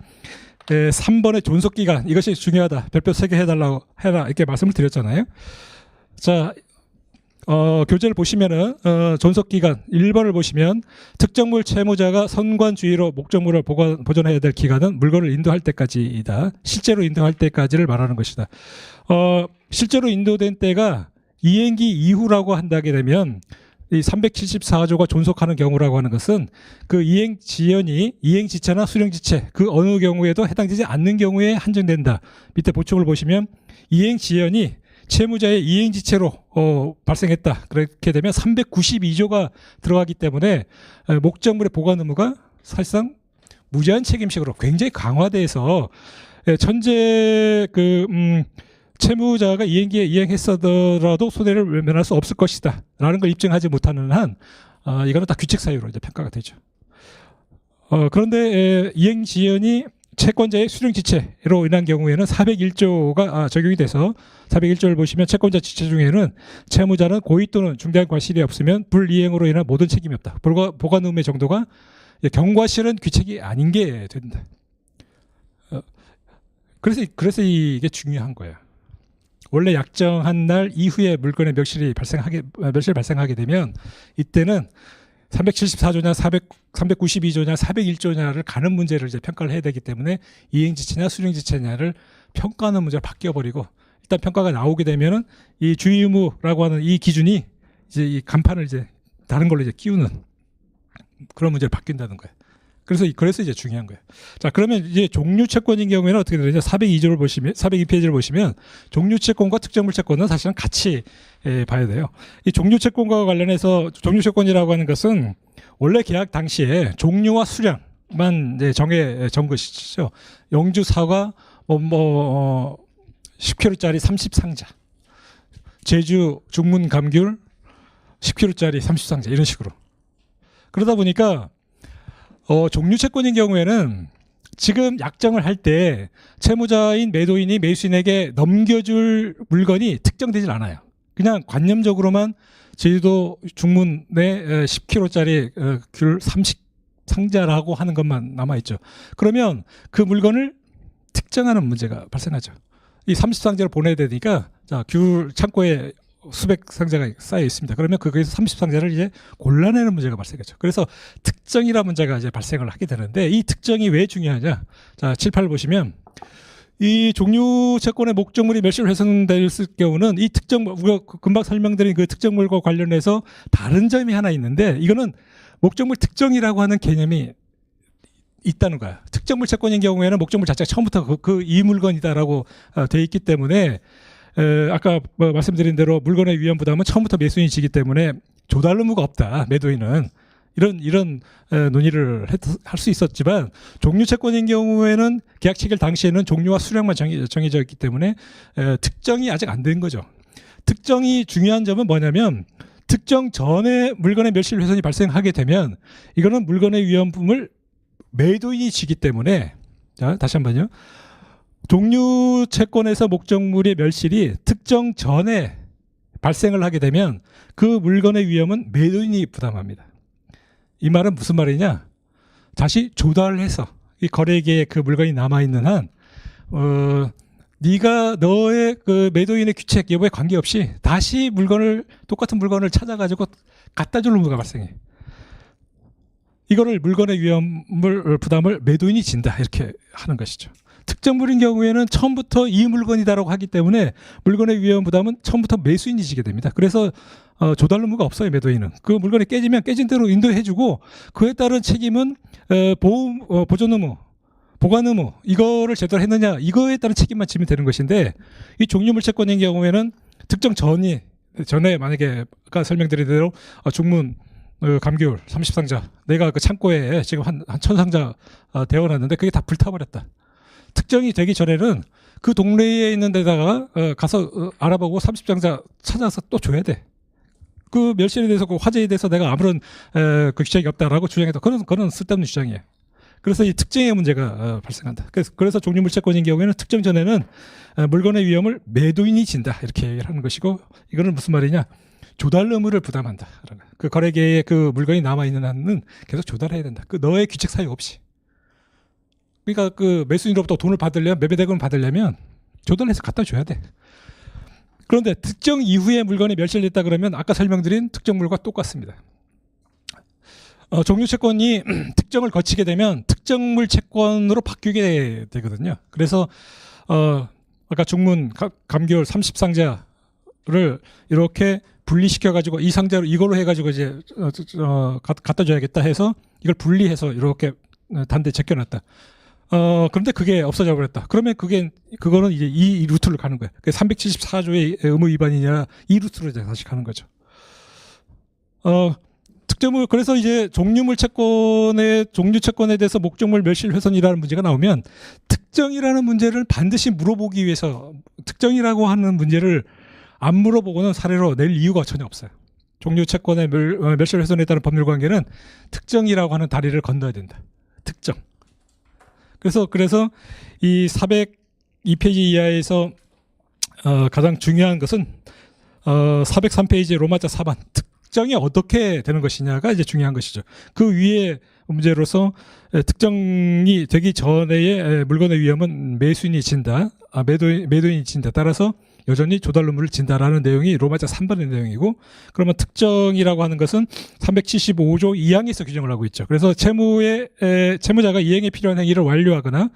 Speaker 1: 3번의 존속 기간, 이것이 중요하다. 별표 3개 해달라고 해라. 이렇게 말씀을 드렸잖아요. 자, 교재를 보시면은 존속 기간 1번을 보시면 특정물 채무자가 선관주의로 목적물을 보존해야 될 기간은 물건을 인도할 때까지이다. 실제로 인도할 때까지를 말하는 것이다. 실제로 인도된 때가 이행기 이후라고 한다게 되면 이 374조가 존속하는 경우라고 하는 것은 그 이행 지연이 이행 지체나 수령 지체 그 어느 경우에도 해당되지 않는 경우에 한정된다. 밑에 보충을 보시면 이행 지연이 채무자의 이행 지체로 발생했다. 그렇게 되면 392조가 들어가기 때문에 목적물의 보관 의무가 사실상 무제한 책임식으로 굉장히 강화돼서 현재 채무자가 이행기에 이행했어더라도 손해를 외면할 수 없을 것이다 라는 걸 입증하지 못하는 한 이거는 다 규칙 사유로 이제 평가가 되죠. 그런데 이행 지연이 채권자의 수령 지체로 인한 경우에는 401조가 적용이 돼서 401조를 보시면 채권자 지체 중에는 채무자는 고의 또는 중대한 과실이 없으면 불이행으로 인한 모든 책임이 없다. 보관 의무의 정도가 경과실은 귀책이 아닌 게 된다. 그래서 이게 중요한 거예요. 원래 약정한 날 이후에 물건의 멸실이 발생하게 되면 이때는 374조냐 392조냐 401조냐를 가는 문제를 이제 평가를 해야 되기 때문에 이행지체냐 수령지체냐를 평가하는 문제를 바뀌어버리고 일단 평가가 나오게 되면은 이 주의 의무라고 하는 이 기준이 이제 이 간판을 이제 다른 걸로 이제 끼우는 그런 문제를 바뀐다는 거예요. 그래서 이제 중요한 거예요. 자, 그러면 이제 종류 채권인 경우에는 어떻게 되느냐? 402페이지를 보시면 종류 채권과 특정물 채권은 사실은 같이 봐야 돼요. 이 종류 채권과 관련해서 종류 채권이라고 하는 것은 원래 계약 당시에 종류와 수량만 이제 정한 것이죠. 영주 사과 10kg짜리 30상자, 제주 중문 감귤 10kg짜리 30상자 이런 식으로. 그러다 보니까 종류 채권인 경우에는 지금 약정을 할 때 채무자인 매도인이 매수인에게 넘겨줄 물건이 특정되질 않아요. 그냥 관념적으로만 제주도 중문에 10kg짜리 귤 30상자라고 하는 것만 남아있죠. 그러면 그 물건을 특정하는 문제가 발생하죠. 이 30상자를 보내야 되니까 자, 귤 창고에 수백 상자가 쌓여 있습니다. 그러면 거기서 30상자를 이제 골라내는 문제가 발생하죠. 그래서 특정이라는 문제가 이제 발생을 하게 되는데 이 특정이 왜 중요하냐? 자, 7, 8 보시면 이 종류 채권의 목적물이 멸실 훼손될 경우는 이 우리가 금방 설명드린 그 특정물과 관련해서 다른 점이 하나 있는데 이거는 목적물 특정이라고 하는 개념이 있다는 거야. 특정물 채권인 경우에는 목적물 자체가 처음부터 이 물건이다라고 돼 있기 때문에 아까 말씀드린 대로 물건의 위험 부담은 처음부터 매수인이 지기 때문에 조달 의무가 없다. 매도인은 이런 논의를 할 수 있었지만 종류 채권인 경우에는 계약 체결 당시에는 종류와 수량만 정해져 있기 때문에 특정이 아직 안 된 거죠. 특정이 중요한 점은 뭐냐면 특정 전에 물건의 멸실 훼손이 발생하게 되면 이거는 물건의 위험을 매도인이 지기 때문에 자, 다시 한번요. 종류 채권에서 목적물의 멸실이 특정 전에 발생을 하게 되면 그 물건의 위험은 매도인이 부담합니다. 이 말은 무슨 말이냐? 다시 조달을 해서 이 거래계에 그 물건이 남아있는 한 네가 너의 그 매도인의 규책 여부에 관계없이 다시 똑같은 물건을 찾아가지고 갖다 줄 의무가 발생해. 이거를 물건의 위험을 부담을 매도인이 진다 이렇게 하는 것이죠. 특정물인 경우에는 처음부터 이 물건이다라고 하기 때문에 물건의 위험 부담은 처음부터 매수인이 지게 됩니다. 그래서 조달 의무가 없어요. 매도인은. 그 물건이 깨지면 깨진 대로 인도해주고 그에 따른 책임은 보존 의무, 보관 의무 이거를 제대로 했느냐 이거에 따른 책임만 지면 되는 것인데 이 종류물 채권인 경우에는 특정 전에 만약에 아까 설명드린 대로 중문 감귤 30상자 내가 그 창고에 지금 한 1000상자 데워놨는데 그게 다 불타버렸다. 특정이 되기 전에는 그 동네에 있는 데다가 가서 알아보고 30상자 찾아서 또 줘야 돼. 그 멸실에 대해서 그 화재에 대해서 내가 아무런 그 규칙이 없다라고 주장해도 그건 쓸데없는 주장이에요. 그래서 이 특정의 문제가 발생한다. 그래서 종류물 채권인 경우에는 특정 전에는 물건의 위험을 매도인이 진다 이렇게 얘기를 하는 것이고, 이거는 무슨 말이냐? 조달 의무를 부담한다. 그 거래계에 그 물건이 남아 있는 한은 계속 조달해야 된다. 그 너의 규칙 사유 없이. 그러니까 그 매수인으로부터 돈을 받으려면, 매매 대금을 받으려면 조달해서 갖다 줘야 돼. 그런데 특정 이후에 물건이 멸실됐다 그러면 아까 설명드린 특정물과 똑같습니다. 종류 채권이 특정을 거치게 되면 특정물 채권으로 바뀌게 되거든요. 그래서 아까 중문 감귤 30상자를 이렇게 분리시켜 가지고 이 상자로 이걸로 해 가지고 이제 갖다 줘야겠다 해서 이걸 분리해서 이렇게 단대 제껴놨다. 그런데 그게 없어져 버렸다. 그러면 그거는 이제 이 루트를 가는 거예요. 374조의 의무 위반이냐 이 루트로 다시 가는 거죠. 특정물, 그래서 이제 종류 채권에 대해서 목적물 멸실 훼손이라는 문제가 나오면 특정이라는 문제를 반드시 물어보기 위해서, 특정이라고 하는 문제를 안 물어보고는 사례로 낼 이유가 전혀 없어요. 종류 채권의 멸실 훼손에 따른 법률 관계는 특정이라고 하는 다리를 건너야 된다. 특정. 그래서 이 402페이지 이하에서 가장 중요한 것은 403페이지 로마자 4번 특정이 어떻게 되는 것이냐가 이제 중요한 것이죠. 그 위에 문제로서 특정이 되기 전에 물건의 위험은 매수인이 진다, 매도인이 진다. 따라서 여전히 조달 의무를 진다라는 내용이 로마자 3번의 내용이고, 그러면 특정이라고 하는 것은 375조 2항에서 규정을 하고 있죠. 그래서 채무자가 이행에 필요한 행위를 완료하거나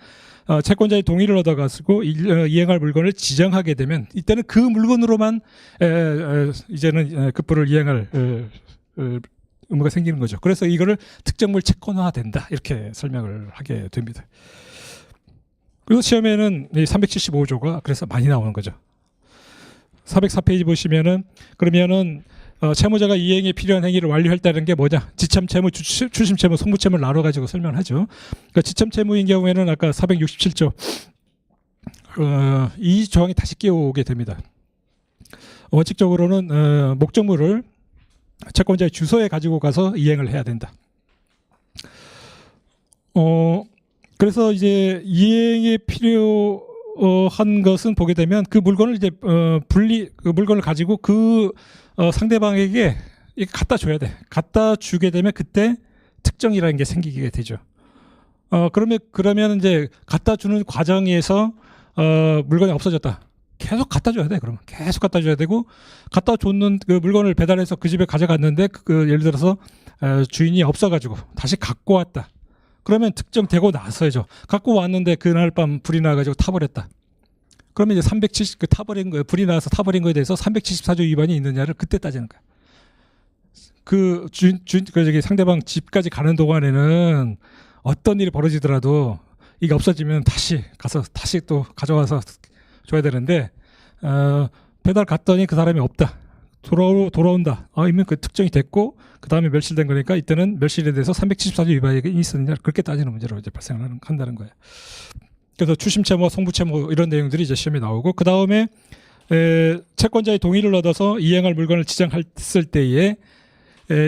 Speaker 1: 채권자의 동의를 얻어가지고 이행할 물건을 지정하게 되면 이때는 그 물건으로만 이제는 급부를 이행할 의무가 생기는 거죠. 그래서 이거를 특정물 채권화된다 이렇게 설명을 하게 됩니다. 그리고 시험에는 이 375조가 그래서 많이 나오는 거죠. 404페이지 보시면은 그러면은 채무자가 이행에 필요한 행위를 완료할 때는 게 뭐냐? 지참채무, 추심채무, 송부채무를 나눠가지고 설명을 하죠. 그러니까 지참채무인 경우에는 아까 467조 이 조항이 다시 끼어오게 됩니다. 원칙적으로는 목적물을 채권자의 주소에 가지고 가서 이행을 해야 된다. 그래서 이제 이행에 필요한 것은 보게 되면 그 물건을 이제 그 물건을 가지고 그 상대방에게 갖다 줘야 돼. 갖다 주게 되면 그때 특정이라는 게 생기게 되죠. 그러면 이제 갖다 주는 과정에서 물건이 없어졌다. 계속 갖다 줘야 돼. 그러면 계속 갖다 줘야 되고, 갖다 줬는 그 물건을 배달해서 그 집에 가져갔는데 예를 들어서 주인이 없어가지고 다시 갖고 왔다. 그러면 특정되고 나서야죠. 갖고 왔는데 그날 밤 불이 나가지고 타버렸다. 그러면 이제 370 타버린 거에, 불이 나서 타버린 거에 대해서 374조 위반이 있느냐를 그때 따지는 거야. 저기 상대방 집까지 가는 동안에는 어떤 일이 벌어지더라도 이게 없어지면 다시 가서 다시 또 가져와서 줘야 되는데, 배달 갔더니 그 사람이 없다. 돌아온다. 이면 그 특정이 됐고 그 다음에 멸실된 거니까 이때는 멸실에 대해서 374조 위반이 있었느냐 그렇게 따지는 문제로 이제 발생한다는 거예요. 그래서 추심채무와 송부채무 이런 내용들이 이제 시험에 나오고, 그 다음에 채권자의 동의를 얻어서 이행할 물건을 지정했을 때에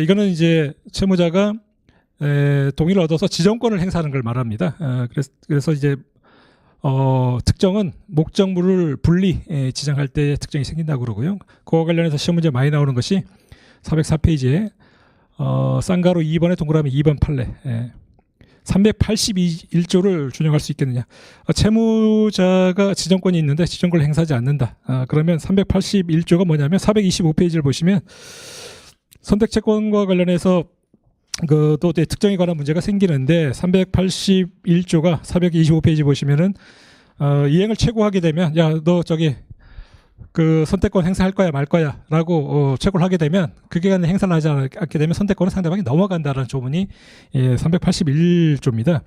Speaker 1: 이거는 이제 채무자가 동의를 얻어서 지정권을 행사하는 걸 말합니다. 그래서 이제 특정은 목적물을 분리 지정할 때 특정이 생긴다고 그러고요. 그와 관련해서 시험 문제 많이 나오는 것이 404페이지에 쌍가로 2번에 동그라미 2번 판례 381조를 준용할 수 있겠느냐. 채무자가 지정권이 있는데 지정권을 행사하지 않는다. 그러면 381조가 뭐냐면 425페이지를 보시면 선택채권과 관련해서 또 특정에 관한 문제가 생기는데, 381조가 425페이지 보시면은 이행을 최고하게 되면, 야, 너 저기 그 선택권 행사할 거야 말 거야라고 체고를 하게 되면, 그 기간에 행사를 하지 않게 되면 선택권은 상대방이 넘어간다라는 조문이 381조입니다.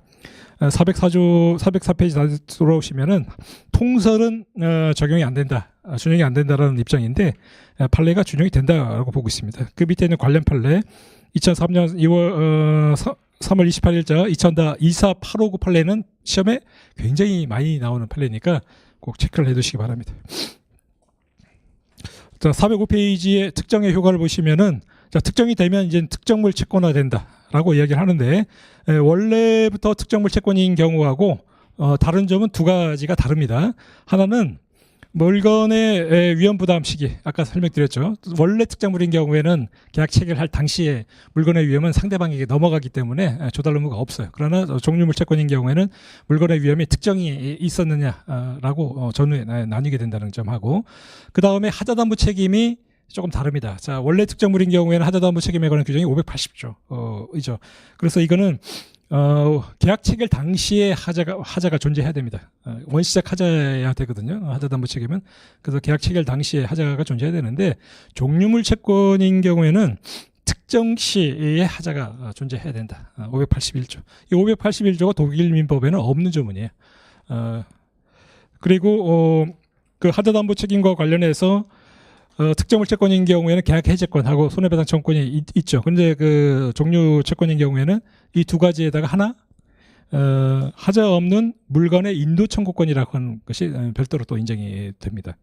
Speaker 1: 404페이지 돌아오시면은 통설은 적용이 안 된다, 준용이 안 된다라는 입장인데, 판례가 준용이 된다라고 보고 있습니다. 그 밑에 있는 관련 판례 2003년 3월 28일자 248559 판례는 시험에 굉장히 많이 나오는 판례니까 꼭 체크를 해두시기 바랍니다. 자, 405페이지의 특정의 효과를 보시면은, 자, 특정이 되면 이제 특정물 채권화 된다. 된다라고 이야기를 하는데 원래부터 특정물 채권인 경우하고 다른 점은 두 가지가 다릅니다. 하나는 물건의 위험 부담 시기, 아까 설명드렸죠. 원래 특정물인 경우에는 계약 체결할 당시에 물건의 위험은 상대방에게 넘어가기 때문에 조달 의무가 없어요. 그러나 종류물 채권인 경우에는 물건의 위험이 특정이 있었느냐라고 전후에 나뉘게 된다는 점하고, 그 다음에 하자담보 책임이 조금 다릅니다. 자, 원래 특정물인 경우에는 하자담보 책임에 관한 규정이 580조 이죠. 그래서 이거는 계약 체결 당시에 하자가 존재해야 됩니다. 원시적 하자여야 되거든요. 하자담보 책임은. 그래서 계약 체결 당시에 하자가 존재해야 되는데, 종류물 채권인 경우에는 특정 시에 하자가 존재해야 된다. 581조. 이 581조가 독일 민법에는 없는 조문이에요. 그리고 그 하자담보 책임과 관련해서 특정물 채권인 경우에는 계약 해제권하고 손해배상 청구권이 있죠. 그런데 그 종류 채권인 경우에는 이 두 가지에다가 하나 하자 없는 물건의 인도 청구권이라고 하는 것이 별도로 또 인정이 됩니다.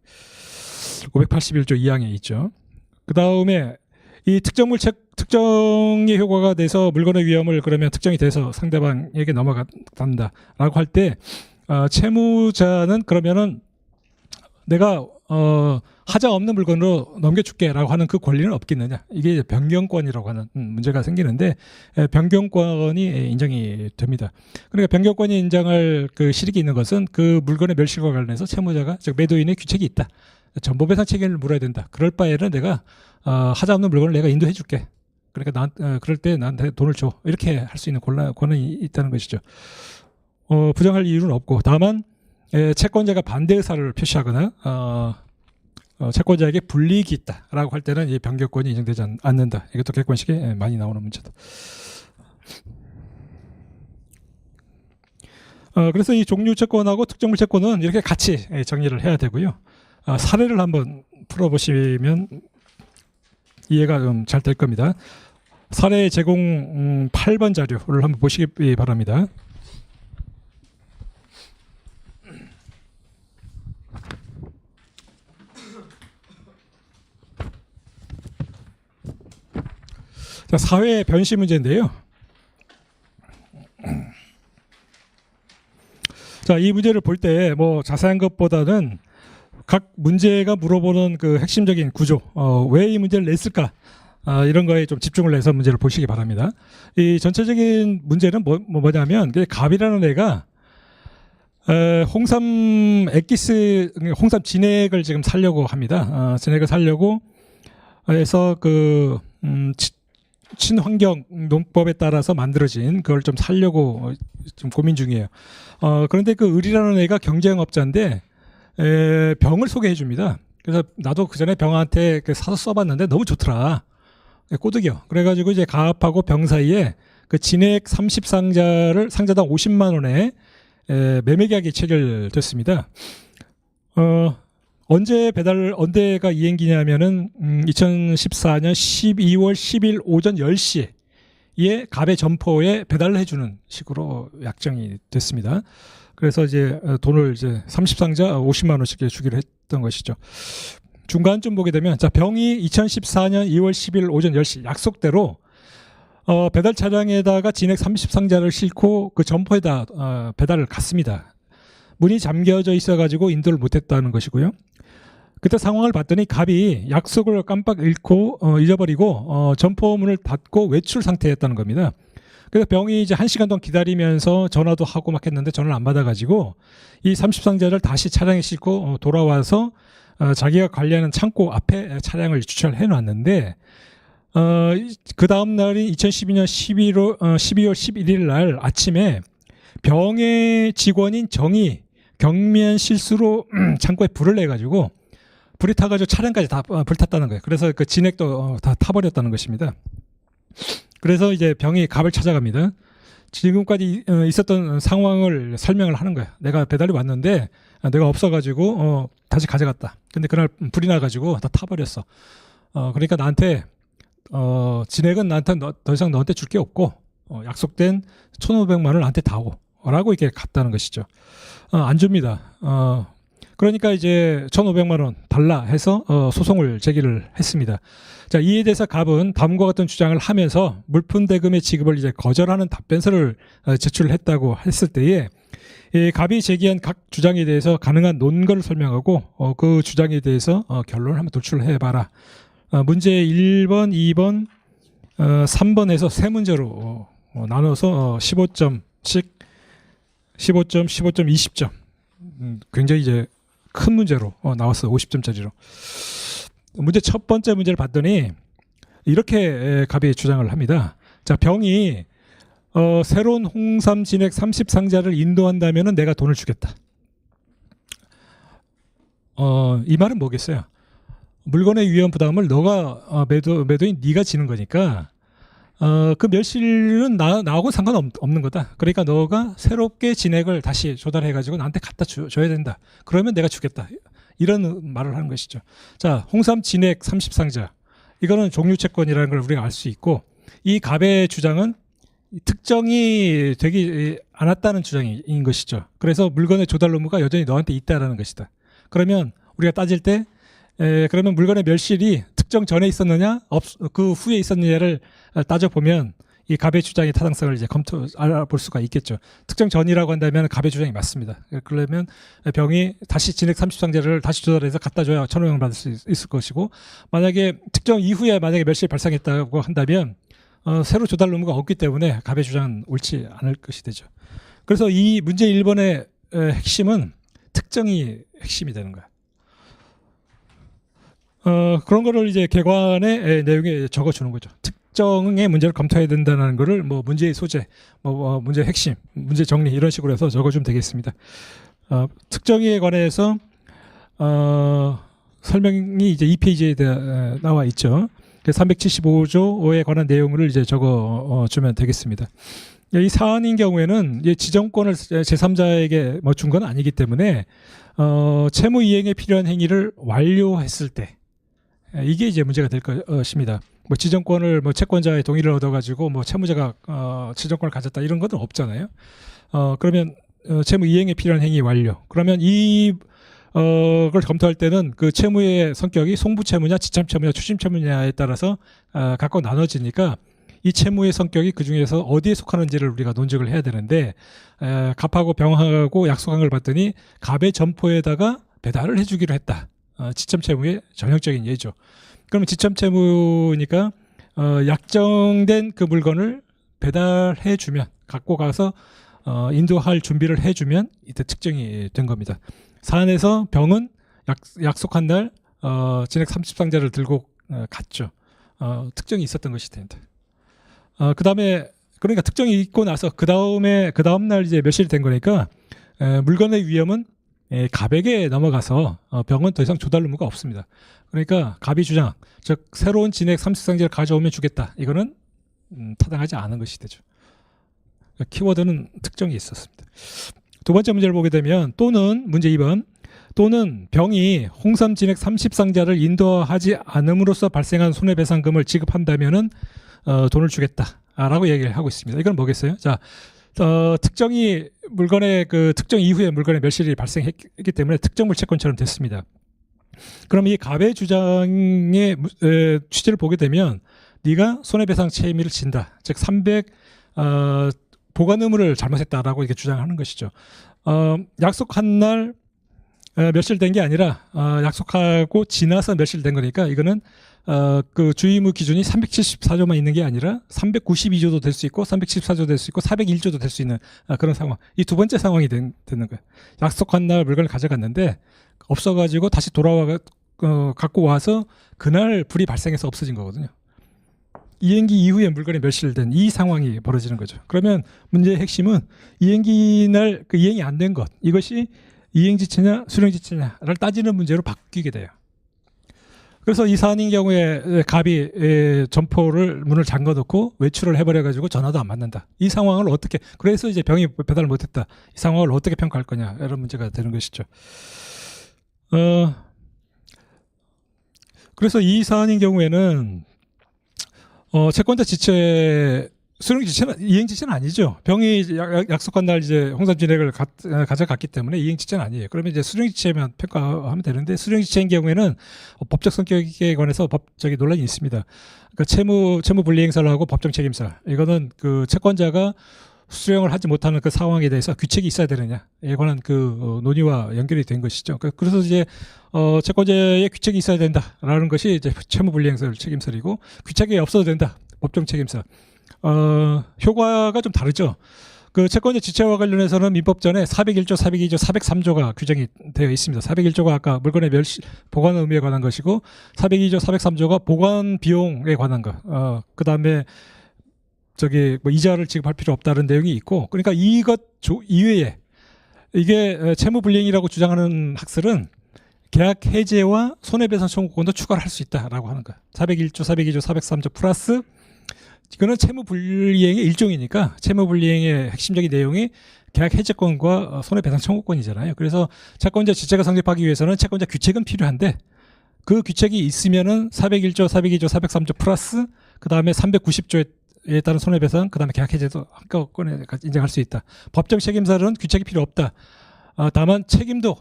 Speaker 1: 581조 2항에 있죠. 그 다음에 이 특정의 효과가 돼서 물건의 위험을 그러면 특정이 돼서 상대방에게 넘어간다라고 할 때 채무자는 그러면은 내가 하자 없는 물건으로 넘겨줄게라고 하는 그 권리는 없겠느냐. 이게 변경권이라고 하는 문제가 생기는데 변경권이 인정이 됩니다. 그러니까 변경권이 인정할 그 실익이 있는 것은 그 물건의 멸실과 관련해서 채무자가, 즉 매도인의 규칙이 있다. 전보배상 책임을 물어야 된다. 그럴 바에는 내가 하자 없는 물건을 내가 인도해 줄게. 그러니까 그럴 때 나한테 돈을 줘. 이렇게 할 수 있는 권한이 있다는 것이죠. 부정할 이유는 없고, 다만 채권자가 반대 의사를 표시하거나 채권자에게 불이익이 있다라고 할 때는 이 변경권이 인정되지 않는다. 이것도 객관식에 많이 나오는 문제다. 그래서 이 종류 채권하고 특정물 채권은 이렇게 같이 정리를 해야 되고요. 사례를 한번 풀어보시면 이해가 좀 잘 될 겁니다. 사례 제공 8번 자료를 한번 보시기 바랍니다. 자, 사회 변시 문제인데요. 자, 이 문제를 볼 때 뭐 자세한 것보다는 각 문제가 물어보는 그 핵심적인 구조, 왜 이 문제를 냈을까, 이런 거에 좀 집중을 해서 문제를 보시기 바랍니다. 이 전체적인 문제는 뭐냐면 갑이라는 애가 홍삼 액기스, 홍삼 진액을 지금 살려고 합니다. 진액을 살려고 해서 그 친환경 농법에 따라서 만들어진 그걸 좀 살려고 좀 고민 중이에요. 그런데 그 을이라는 애가 경쟁업자인데 병을 소개해 줍니다. 그래서 나도 그 전에 병한테 사서 써봤는데 너무 좋더라. 꼬드겨. 그래가지고 이제 가압하고 병 사이에 그 진액 30상자를 상자당 50만 원에 매매 계약이 체결됐습니다. 언제가 이행기냐면은 2014년 12월 10일 오전 10시에 갑의 점포에 배달을 해주는 식으로 약정이 됐습니다. 그래서 이제 돈을 이제 30상자 50만 원씩 주기로 했던 것이죠. 중간쯤 보게 되면, 자, 병이 2014년 2월 10일 오전 10시 약속대로 배달 차량에다가 진액 30상자를 싣고 그 점포에다 배달을 갔습니다. 문이 잠겨져 있어가지고 인도를 못했다는 것이고요. 그때 상황을 봤더니 갑이 약속을 깜빡 잊어버리고 점포문을 닫고 외출 상태였다는 겁니다. 그래서 병이 이제 1시간 동안 기다리면서 전화도 하고 막 했는데 전화를 안 받아가지고 이 30상자를 다시 차량에 싣고 돌아와서 자기가 관리하는 창고 앞에 차량을 주차를 해놨는데 그 다음 날인 2012년 12월 11일 날 아침에 병의 직원인 정이 경미한 실수로 창고에 불을 내가지고 불이 타가지고 차량까지 다 불탔다는 거예요. 그래서 그 진액도 다 타버렸다는 것입니다. 그래서 이제 병이 갑을 찾아갑니다. 지금까지 있었던 상황을 설명을 하는 거예요. 내가 배달이 왔는데 내가 없어가지고 다시 가져갔다. 근데 그날 불이 나가지고 다 타버렸어. 그러니까 나한테 진액은 나한테 더 이상 너한테 줄 게 없고 약속된 1,500만 원을 나한테 다오 라고 이렇게 갔다는 것이죠. 안 줍니다. 그러니까 이제 1,500만 원 달라 해서 소송을 제기를 했습니다. 자, 이에 대해서 갑은 다음과 같은 주장을 하면서 물품 대금의 지급을 이제 거절하는 답변서를 제출을 했다고 했을 때에 이 갑이 제기한 각 주장에 대해서 가능한 논거를 설명하고 그 주장에 대해서 결론을 한번 도출해 봐라. 문제 1번, 2번, 3번에서 세 문제로 나눠서 15점씩 15점, 15점, 20점. 굉장히 이제 큰 문제로 나왔어요. 50점짜리로. 문제 첫 번째 문제를 봤더니 이렇게 갑이 주장을 합니다. 자, 병이 새로운 홍삼 진액 30상자를 인도한다면 내가 돈을 주겠다. 이 말은 뭐겠어요? 물건의 위험 부담을 너가 매도인 네가 지는 거니까 그 멸실은 나하고 상관없는 거다. 그러니까 너가 새롭게 진액을 다시 조달해가지고 나한테 갖다 줘야 된다. 그러면 내가 주겠다. 이런 말을 하는 것이죠. 자, 홍삼 진액 30상자. 이거는 종류채권이라는 걸 우리가 알 수 있고, 이 갑의 주장은 특정이 되지 않았다는 주장인 것이죠. 그래서 물건의 조달 의무가 여전히 너한테 있다라는 것이다. 그러면 우리가 따질 때 그러면 물건의 멸실이 특정 전에 있었느냐, 그 후에 있었느냐를 따져보면 이 갑의 주장의 타당성을 이제 알아볼 수가 있겠죠. 특정 전이라고 한다면 갑의 주장이 맞습니다. 그러면 병이 다시 진액 30상자를 다시 조달해서 갖다 줘야 1,500원 받을 수 있을 것이고, 만약에 특정 이후에 만약에 멸실이 발생했다고 한다면 새로 조달 의무가 없기 때문에 갑의 주장은 옳지 않을 것이 되죠. 그래서 이 문제 1번의 핵심은 특정이 핵심이 되는 거야. 그런 거를 이제 개관의 내용에 적어주는 거죠. 특정의 문제를 검토해야 된다는 거를 뭐 문제의 소재, 문제의 핵심, 문제 정리 이런 식으로 해서 적어주면 되겠습니다. 특정에 관해서 설명이 이제 2페이지에 나와 있죠. 375조에 관한 내용을 이제 적어주면 되겠습니다. 이 사안인 경우에는 지정권을 제3자에게 준 건 아니기 때문에 채무 이행에 필요한 행위를 완료했을 때 이게 이제 문제가 될 것입니다. 뭐 지정권을 채권자의 동의를 얻어가지고 채무자가 지정권을 가졌다 이런 것은 없잖아요. 그러면 채무 이행에 필요한 행위 완료. 그러면 걸 검토할 때는 그 채무의 성격이 송부채무냐, 지참채무냐, 추심채무냐에 따라서 각각 나눠지니까 이 채무의 성격이 그 중에서 어디에 속하는지를 우리가 논증을 해야 되는데, 갑하고 병하고 약속한 걸 봤더니 갑의 점포에다가 배달을 해주기로 했다. 지참채무의 전형적인 예죠. 그러면 지참채무니까 약정된 그 물건을 배달해주면, 갖고 가서 인도할 준비를 해주면 이때 특정이 된 겁니다. 사안에서 병은 약속한 날 진액 30상자를 들고 갔죠. 특정이 있었던 것이 됩니다. 그 다음에 그러니까 특정이 있고 나서 그 다음 날 이제 며칠이 된 거니까 물건의 위험은 갑에게 넘어가서 병은 더 이상 조달 의무가 없습니다. 그러니까 갑이 주장, 즉 새로운 진액 30상자를 가져오면 주겠다. 이거는 타당하지 않은 것이 되죠. 키워드는 특정이 있었습니다. 두 번째 문제를 보게 되면 또는 문제 2번 또는 병이 홍삼 진액 30상자를 인도하지 않음으로써 발생한 손해배상금을 지급한다면은 돈을 주겠다라고 얘기를 하고 있습니다. 이건 뭐겠어요? 자, 특정이 물건의 그 특정 이후에 물건의 멸실이 발생했기 때문에 특정물 채권처럼 됐습니다. 그럼 이 갑의 주장의 취지를 보게 되면 네가 손해배상 책임을 진다. 즉 300 보관 의무를 잘못했다라고 이렇게 주장하는 것이죠. 약속한 날 멸실된 게 아니라 약속하고 지나서 멸실된 거니까 이거는 그 주의무 기준이 374조만 있는 게 아니라 392조도 될 수 있고 374조 될 수 있고 401조도 될 수 있는 그런 상황. 이 두 번째 상황이 되는 거예요. 약속한 날 물건을 가져갔는데 없어가지고 다시 돌아와 갖고 와서 그날 불이 발생해서 없어진 거거든요. 이행기 이후에 물건이 멸실된 이 상황이 벌어지는 거죠. 그러면 문제의 핵심은 이행기 날 그 이행이 안 된 것, 이것이 이행지체냐 수령지체냐를 따지는 문제로 바뀌게 돼요. 그래서 이 사안인 경우에 갑이 점포를 문을 잠궈 놓고 외출을 해버려가지고 전화도 안 받는다. 이 상황을 어떻게, 그래서 이제 병이 배달을 못했다. 이 상황을 어떻게 평가할 거냐 이런 문제가 되는 것이죠. 그래서 이 사안인 경우에는 채권자 지체를 수령지체는 이행지체는 아니죠. 병이 약속한 날 이제 홍삼 진액을 가져갔기 때문에 이행지체는 아니에요. 그러면 이제 수령지체만 평가하면 되는데 수령지체인 경우에는 법적 성격에 관해서 법적인 논란이 있습니다. 그러니까 채무 분리 행사를 하고 법정 책임사 이거는 그 채권자가 수령을 하지 못하는 그 상황에 대해서 규칙이 있어야 되느냐에 관한 그 논의와 연결이 된 것이죠. 그래서 이제 채권자의 규칙이 있어야 된다라는 것이 이제 채무 분리 행사 책임설이고 규칙이 없어도 된다 법정 책임사. 효과가 좀 다르죠. 그 채권자 지체와 관련해서는 민법전에 401조, 402조, 403조가 규정이 되어 있습니다. 401조가 아까 물건의 보관 의무에 관한 것이고 402조, 403조가 보관 비용에 관한 것. 그다음에 뭐 이자를 지급할 필요 없다는 내용이 있고 그러니까 이것 이외에 이게 채무 불이행이라고 주장하는 학설은 계약 해제와 손해배상 청구권도 추가를 할 수 있다라고 하는 거야. 401조, 402조, 403조 플러스 이거는 채무불이행의 일종이니까 채무불이행의 핵심적인 내용이 계약 해제권과 손해배상 청구권이잖아요. 그래서 채권자 지체가 성립하기 위해서는 채권자 규칙은 필요한데 그 규칙이 있으면은 401조, 402조, 403조 플러스 그 다음에 390조에 따른 손해배상 그 다음에 계약 해제도 한꺼번에 인정할 수 있다. 법정 책임사는 규칙이 필요 없다. 다만 책임도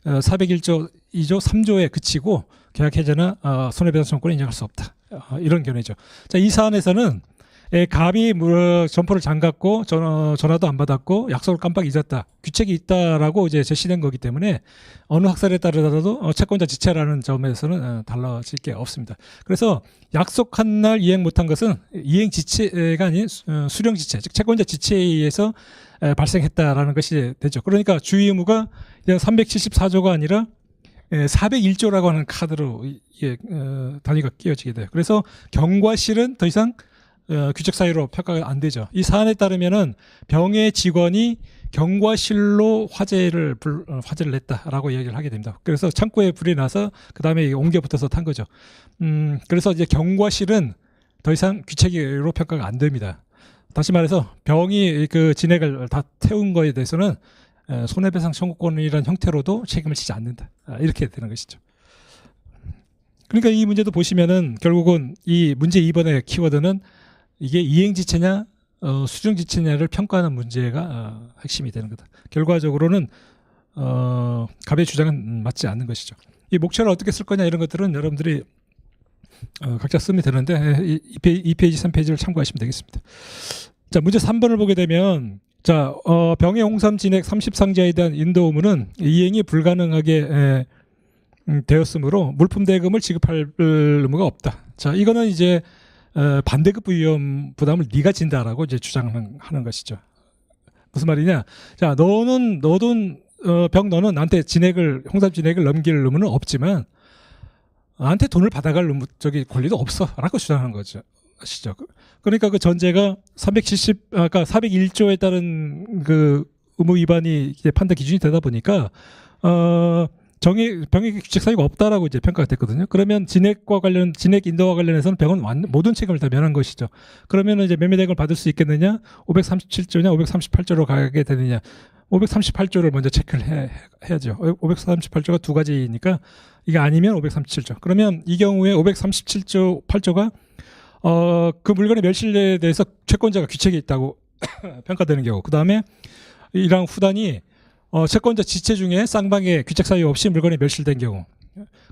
Speaker 1: 401조, 2조, 3조에 그치고 계약 해제나 손해배상 청구권을 인정할 수 없다. 이런 견해죠. 자, 이 사안에서는 갑이 점포를 잠갔고 전화도 안 받았고 약속을 깜빡 잊었다. 규칙이 있다라고 이제 제시된 거기 때문에 어느 학설에 따르더라도 채권자 지체라는 점에서는 달라질 게 없습니다. 그래서 약속한 날 이행 못한 것은 이행 지체가 아닌 수령 지체, 즉 채권자 지체에 의해서 발생했다라는 것이 되죠. 그러니까 주의 의무가 374조가 아니라 401조라고 하는 카드로 단위가 끼워지게 돼요. 그래서 경과실은 더 이상 규칙 사유로 평가가 안 되죠. 이 사안에 따르면은 병의 직원이 경과실로 화재를 냈다라고 얘기를 하게 됩니다. 그래서 창고에 불이 나서 그 다음에 옮겨 붙어서 탄 거죠. 그래서 이제 경과실은 더 이상 규칙으로 평가가 안 됩니다. 다시 말해서 병이 그 진액을 다 태운 거에 대해서는 손해배상 청구권이라는 형태로도 책임을 지지 않는다. 이렇게 되는 것이죠. 그러니까 이 문제도 보시면은 결국은 이 문제 2번의 키워드는 이게 이행지체냐 수령지체냐를 평가하는 문제가 핵심이 되는 거다. 결과적으로는 갑의 주장은 맞지 않는 것이죠. 이 목차를 어떻게 쓸 거냐 이런 것들은 여러분들이 각자 쓰면 되는데 2페이지 3페이지를 참고하시면 되겠습니다. 자, 문제 3번을 보게 되면 자, 병의 홍삼 진액 30상자에 대한 인도 의무는 이행이 불가능하게 되었으므로 물품 대금을 지급할 의무가 없다. 자, 이거는 이제 반대급 위험 부담을 네가 진다라고 이제 주장하는 것이죠. 무슨 말이냐? 자, 너는 나한테 홍삼 진액을 넘길 의무는 없지만 나한테 돈을 받아갈 권리도 없어라고 주장하는 거죠. 아시죠? 그러니까 그 전제가 아까 401조에 따른 그 의무 위반이 이제 판단 기준이 되다 보니까 병의 규칙 사유가 없다라고 이제 평가가 됐거든요. 그러면 진액 인도와 관련해서는 병은 모든 책임을 다 면한 것이죠. 그러면 이제 매매대금을 받을 수 있겠느냐? 537조냐, 538조로 가게 되느냐? 538조를 먼저 체크를 해야죠. 538조가 두 가지니까 이게 아니면 537조. 그러면 이 경우에 537조 8조가 그 물건의 멸실에 대해서 채권자가 규칙이 있다고 평가되는 경우. 그 다음에 이랑 후단이 채권자 지체 중에 쌍방의 규칙 사유 없이 물건이 멸실된 경우.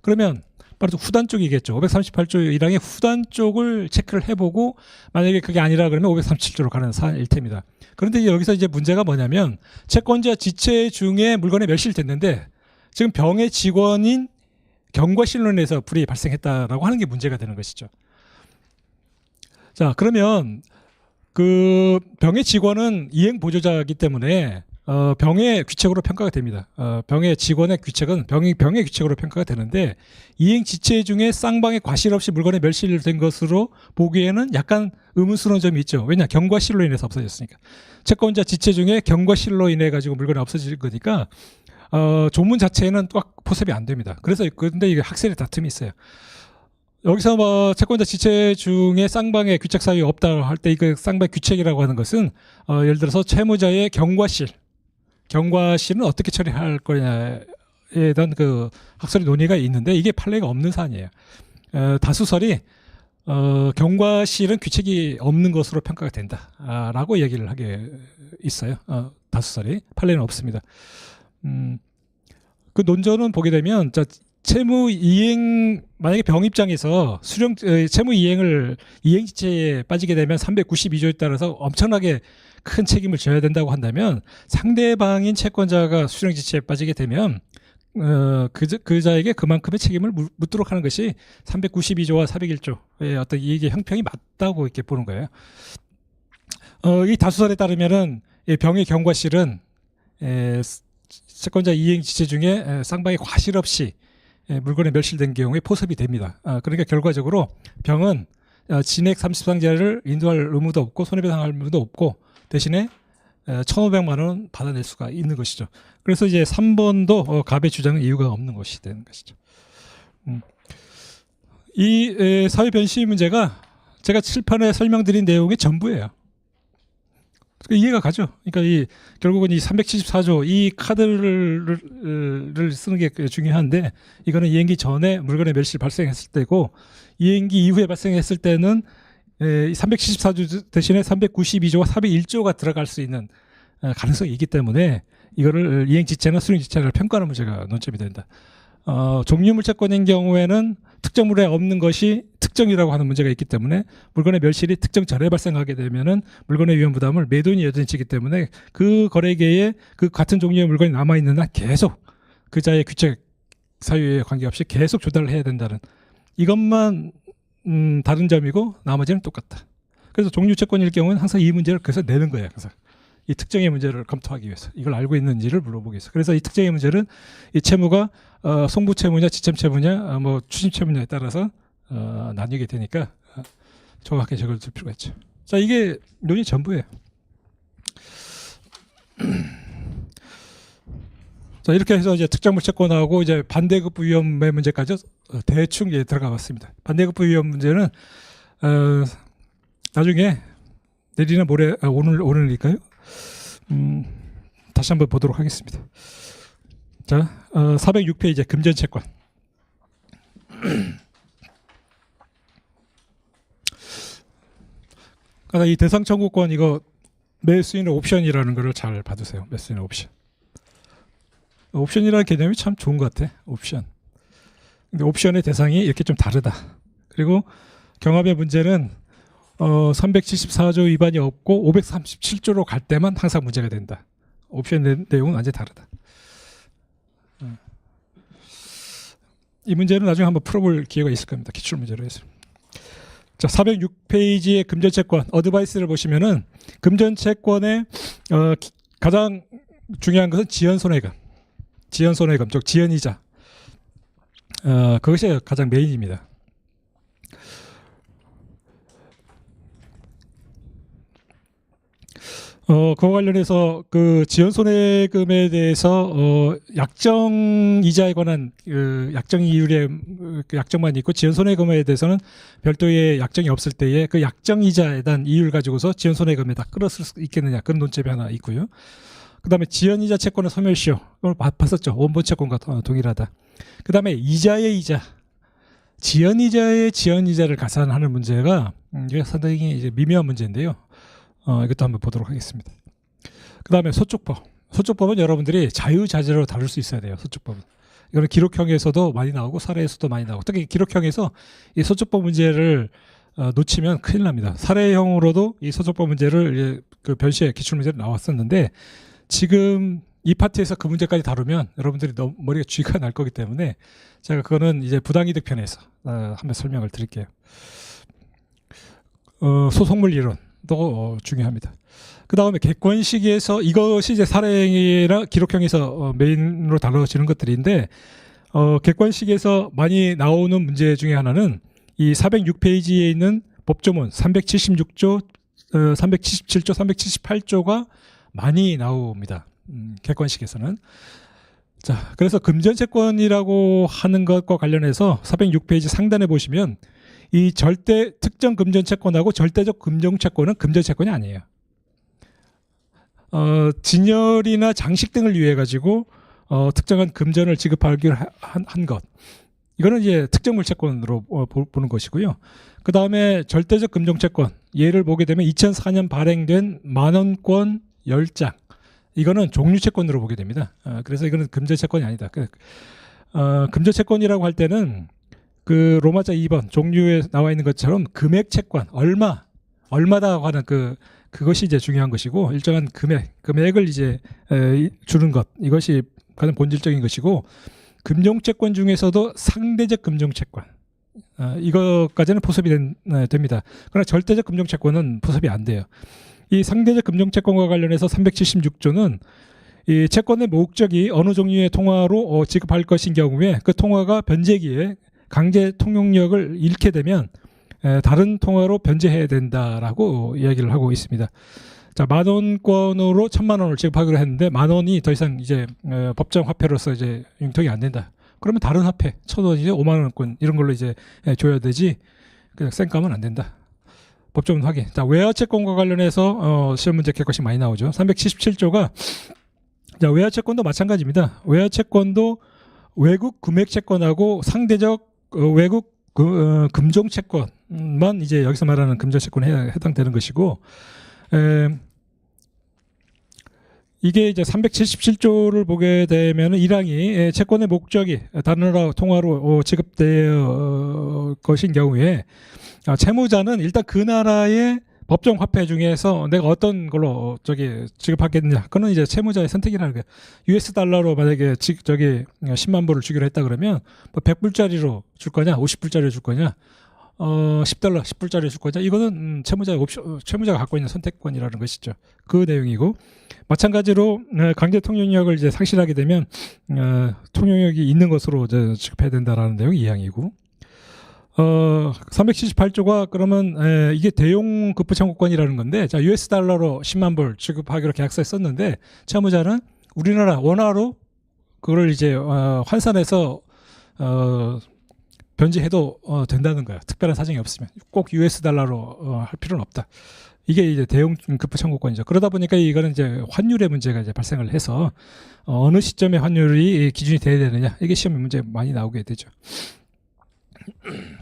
Speaker 1: 그러면 바로 후단 쪽이겠죠. 538조 1항의 후단 쪽을 체크를 해보고 만약에 그게 아니라 그러면 537조로 가는 사안일 테입니다. 그런데 여기서 이제 문제가 뭐냐면 채권자 지체 중에 물건이 멸실됐는데 지금 병의 직원인 경과실로 인해서 불이 발생했다라고 하는 게 문제가 되는 것이죠. 자, 그러면 그 병의 직원은 이행 보조자이기 때문에 병의 규칙으로 평가가 됩니다. 병의 직원의 규칙은 병의 규칙으로 평가가 되는데 이행 지체 중에 쌍방의 과실 없이 물건이 멸실된 것으로 보기에는 약간 의문스러운 점이 있죠. 왜냐? 경과실로 인해서 없어졌으니까. 채권자 지체 중에 경과실로 인해 가지고 물건이 없어질 거니까 조문 자체에는 또 포섭이 안 됩니다. 그래서 근데 이게 학설의 다툼이 있어요. 여기서 뭐 채권자 지체 중에 쌍방의 규칙 사유 없다 할 때 그 쌍방의 규칙이라고 하는 것은 예를 들어서 채무자의 경과실은 어떻게 처리할 거냐에 대한 그 학설의 논의가 있는데 이게 판례가 없는 사안이에요. 다수설이 경과실은 규칙이 없는 것으로 평가가 된다라고 얘기를 하게 있어요. 다수설이 판례는 없습니다. 그 논전은 보게 되면 채무 이행 만약에 병 입장에서 채무 이행지체에 빠지게 되면 392조에 따라서 엄청나게 큰 책임을 져야 된다고 한다면 상대방인 채권자가 수령지체에 빠지게 되면 그자에게 그만큼의 책임을 묻도록 하는 것이 392조와 401조의 어떤 이익의 형평이 맞다고 이렇게 보는 거예요. 이 다수설에 따르면은 병의 경과실은 채권자 이행지체 중에 쌍방이 과실 없이 물건에 멸실된 경우에 포섭이 됩니다. 그러니까 결과적으로 병은 진액 30상자를 인도할 의무도 없고 손해배상할 의무도 없고 대신에 1,500만 원 받아낼 수가 있는 것이죠. 그래서 이제 3번도 갑의 주장은 이유가 없는 것이 되는 것이죠. 이 사회 변시 문제가 제가 칠판에 설명드린 내용의 전부예요. 이해가 가죠. 그러니까 결국은 이 374조 이 카드를 쓰는 게 중요한데 이거는 이행기 전에 물건의 멸실 발생했을 때고 이행기 이후에 발생했을 때는 374조 대신에 392조와 401조가 들어갈 수 있는 가능성이 있기 때문에 이거를 이행지체나 수령지체를 평가하는 문제가 논점이 된다. 종류물채권인 경우에는 특정물에 없는 것이 특정이라고 하는 문제가 있기 때문에 물건의 멸실이 특정 전에 발생하게 되면은 물건의 위험 부담을 매도인이 여전히 지기 때문에 그 거래계에 그 같은 종류의 물건이 남아있는 한 계속 그자의 규책 사유에 관계없이 계속 조달을 해야 된다는 이것만 다른 점이고 나머지는 똑같다. 그래서 종류채권일 경우는 항상 이 문제를 그래서 내는 거예요. 그래서 이 특정의 문제를 검토하기 위해서 이걸 알고 있는지를 물어보기 위해서. 그래서 이 특정의 문제는 이 채무가 송부채무냐 지참채무냐 뭐 추심채무냐에 따라서 나뉘게 되니까 정확하게 적어둘 필요가 있죠. 자, 이게 논의 전부예요. 자, 이렇게 해서 이제 특정물 채권하고 이제 반대급부 위험의 문제까지 대충 이제 들어가 봤습니다. 반대급부 위험 문제는 나중에 내일이나 모레 오늘일까요? 다시 한번 보도록 하겠습니다. 자, 406페이지 금전채권. 그러니까 이 대상 청구권 이거 매수인의 옵션이라는 거를 잘 봐두세요. 매수인의 옵션. 옵션이라는 개념이 참 좋은 것 같아. 옵션. 근데 옵션의 대상이 이렇게 좀 다르다. 그리고 경합의 문제는 374조 위반이 없고 537조로 갈 때만 항상 문제가 된다. 옵션 내용은 완전히 다르다. 이 문제는 나중에 한번 풀어볼 기회가 있을 겁니다. 기출문제로 해서. 자, 406페이지의 금전채권 어드바이스를 보시면은 금전채권의 가장 중요한 것은 지연손해금, 지연손해금, 즉 지연이자. 그것이 가장 메인입니다. 그와 관련해서 그 지연손해금에 대해서 약정 이자에 관한 약정 이율의 약정만 있고 지연손해금에 대해서는 별도의 약정이 없을 때에 그 약정 이자에 대한 이율 가지고서 지연손해금에다 끌었을 수 있겠느냐 그런 논점이 하나 있고요. 그다음에 지연이자 채권의 소멸시효 그걸 봤었죠. 원본 채권과 동일하다. 그다음에 이자의 이자, 지연이자의 지연이자를 가산하는 문제가 이게 상당히 이제 미묘한 문제인데요. 이것도 한번 보도록 하겠습니다. 그 다음에 소축법. 소축법은 여러분들이 자유자재로 다룰 수 있어야 돼요. 소축법은. 이거는 기록형에서도 많이 나오고 사례에서도 많이 나오고 특히 기록형에서 이 소축법 문제를 놓치면 큰일 납니다. 사례형으로도 이 소축법 문제를 그 변시의 기출문제로 나왔었는데 지금 이 파트에서 그 문제까지 다루면 여러분들이 너무 머리가 쥐가 날 거기 때문에 제가 그거는 이제 부당이득 편에서 한번 설명을 드릴게요. 소송물 이론. 도 중요합니다. 그 다음에 객관식에서 이것이 이제 사례나 기록형에서 메인으로 다뤄지는 것들인데 객관식에서 많이 나오는 문제 중에 하나는 이 406페이지에 있는 법조문 376조, 377조, 378조가 많이 나옵니다. 객관식에서는. 자, 그래서 금전채권이라고 하는 것과 관련해서 406페이지 상단에 보시면 이 절대 특정 금전채권하고 절대적 금전채권은 금전채권이 아니에요. 진열이나 장식 등을 위해 가지고 특정한 금전을 지급하기로 한 것. 이거는 이제 특정물 채권으로 보는 것이고요. 그 다음에 절대적 금종채권 예를 보게 되면 2004년 발행된 만원권 10장 이거는 종류채권으로 보게 됩니다. 그래서 이거는 금전채권이 아니다. 금전채권이라고 할 때는 그 로마자 2번 종류에 나와 있는 것처럼 금액채권 얼마다 하는 그것이 이제 중요한 것이고 일정한 금액을 이제 주는 것 이것이 가장 본질적인 것이고 금종채권 중에서도 상대적 금종채권 이것까지는 포섭이 됩니다. 그러나 절대적 금종채권은 포섭이 안 돼요. 이 상대적 금종채권과 관련해서 376조는 이 채권의 목적이 어느 종류의 통화로 지급할 것인 경우에 그 통화가 변제기에 강제 통용력을 잃게 되면 다른 통화로 변제해야 된다라고 이야기를 하고 있습니다. 자, 만원권으로 1,000만 원을 지급하기로 했는데 만 원이 더 이상 이제 법정 화폐로서 이제 융통이 안 된다. 그러면 다른 화폐 1,000원이죠 5만 원권 이런 걸로 이제 줘야 되지 그냥 쌩까면 안 된다. 법조문 확인. 자, 외화채권과 관련해서 시험 문제 객관식 많이 나오죠. 377조가 자, 외화채권도 마찬가지입니다. 외화채권도 외국 금액채권하고 상대적 외국 금종채권만 이제 여기서 말하는 금전채권에 해당되는 것이고 이게 이제 377조를 보게 되면 1항이 채권의 목적이 다른 나라 통화로 지급될 것인 경우에 채무자는 일단 그 나라의 법정 화폐 중에서 내가 어떤 걸로 지급하겠느냐. 그거는 이제 채무자의 선택이라는 거예요. US 달러로 만약에 10만 불을 주기로 했다 그러면 뭐 100불짜리로 줄 거냐, 50불짜리로 줄 거냐, 10달러, 10불짜리 줄 거냐. 이거는 채무자가 갖고 있는 선택권이라는 것이죠. 그 내용이고 마찬가지로 강제 통용력을 이제 상실하게 되면 통용력이 있는 것으로 이제 지급해야 된다라는 내용이 2항이고 378조가 그러면 이게 대용 급부 청구권이라는 건데 자 US 달러로 10만 불 지급하기로 계약서에 썼는데 채무자는 우리나라 원화로 그걸 이제 환산해서 변제해도 된다는 거야. 특별한 사정이 없으면 꼭 US 달러로 할 필요는 없다. 이게 이제 대용 급부 청구권이죠. 그러다 보니까 이거는 이제 환율의 문제가 이제 발생을 해서 어느 시점에 환율이 기준이 돼야 되느냐 이게 시험 문제 많이 나오게 되죠.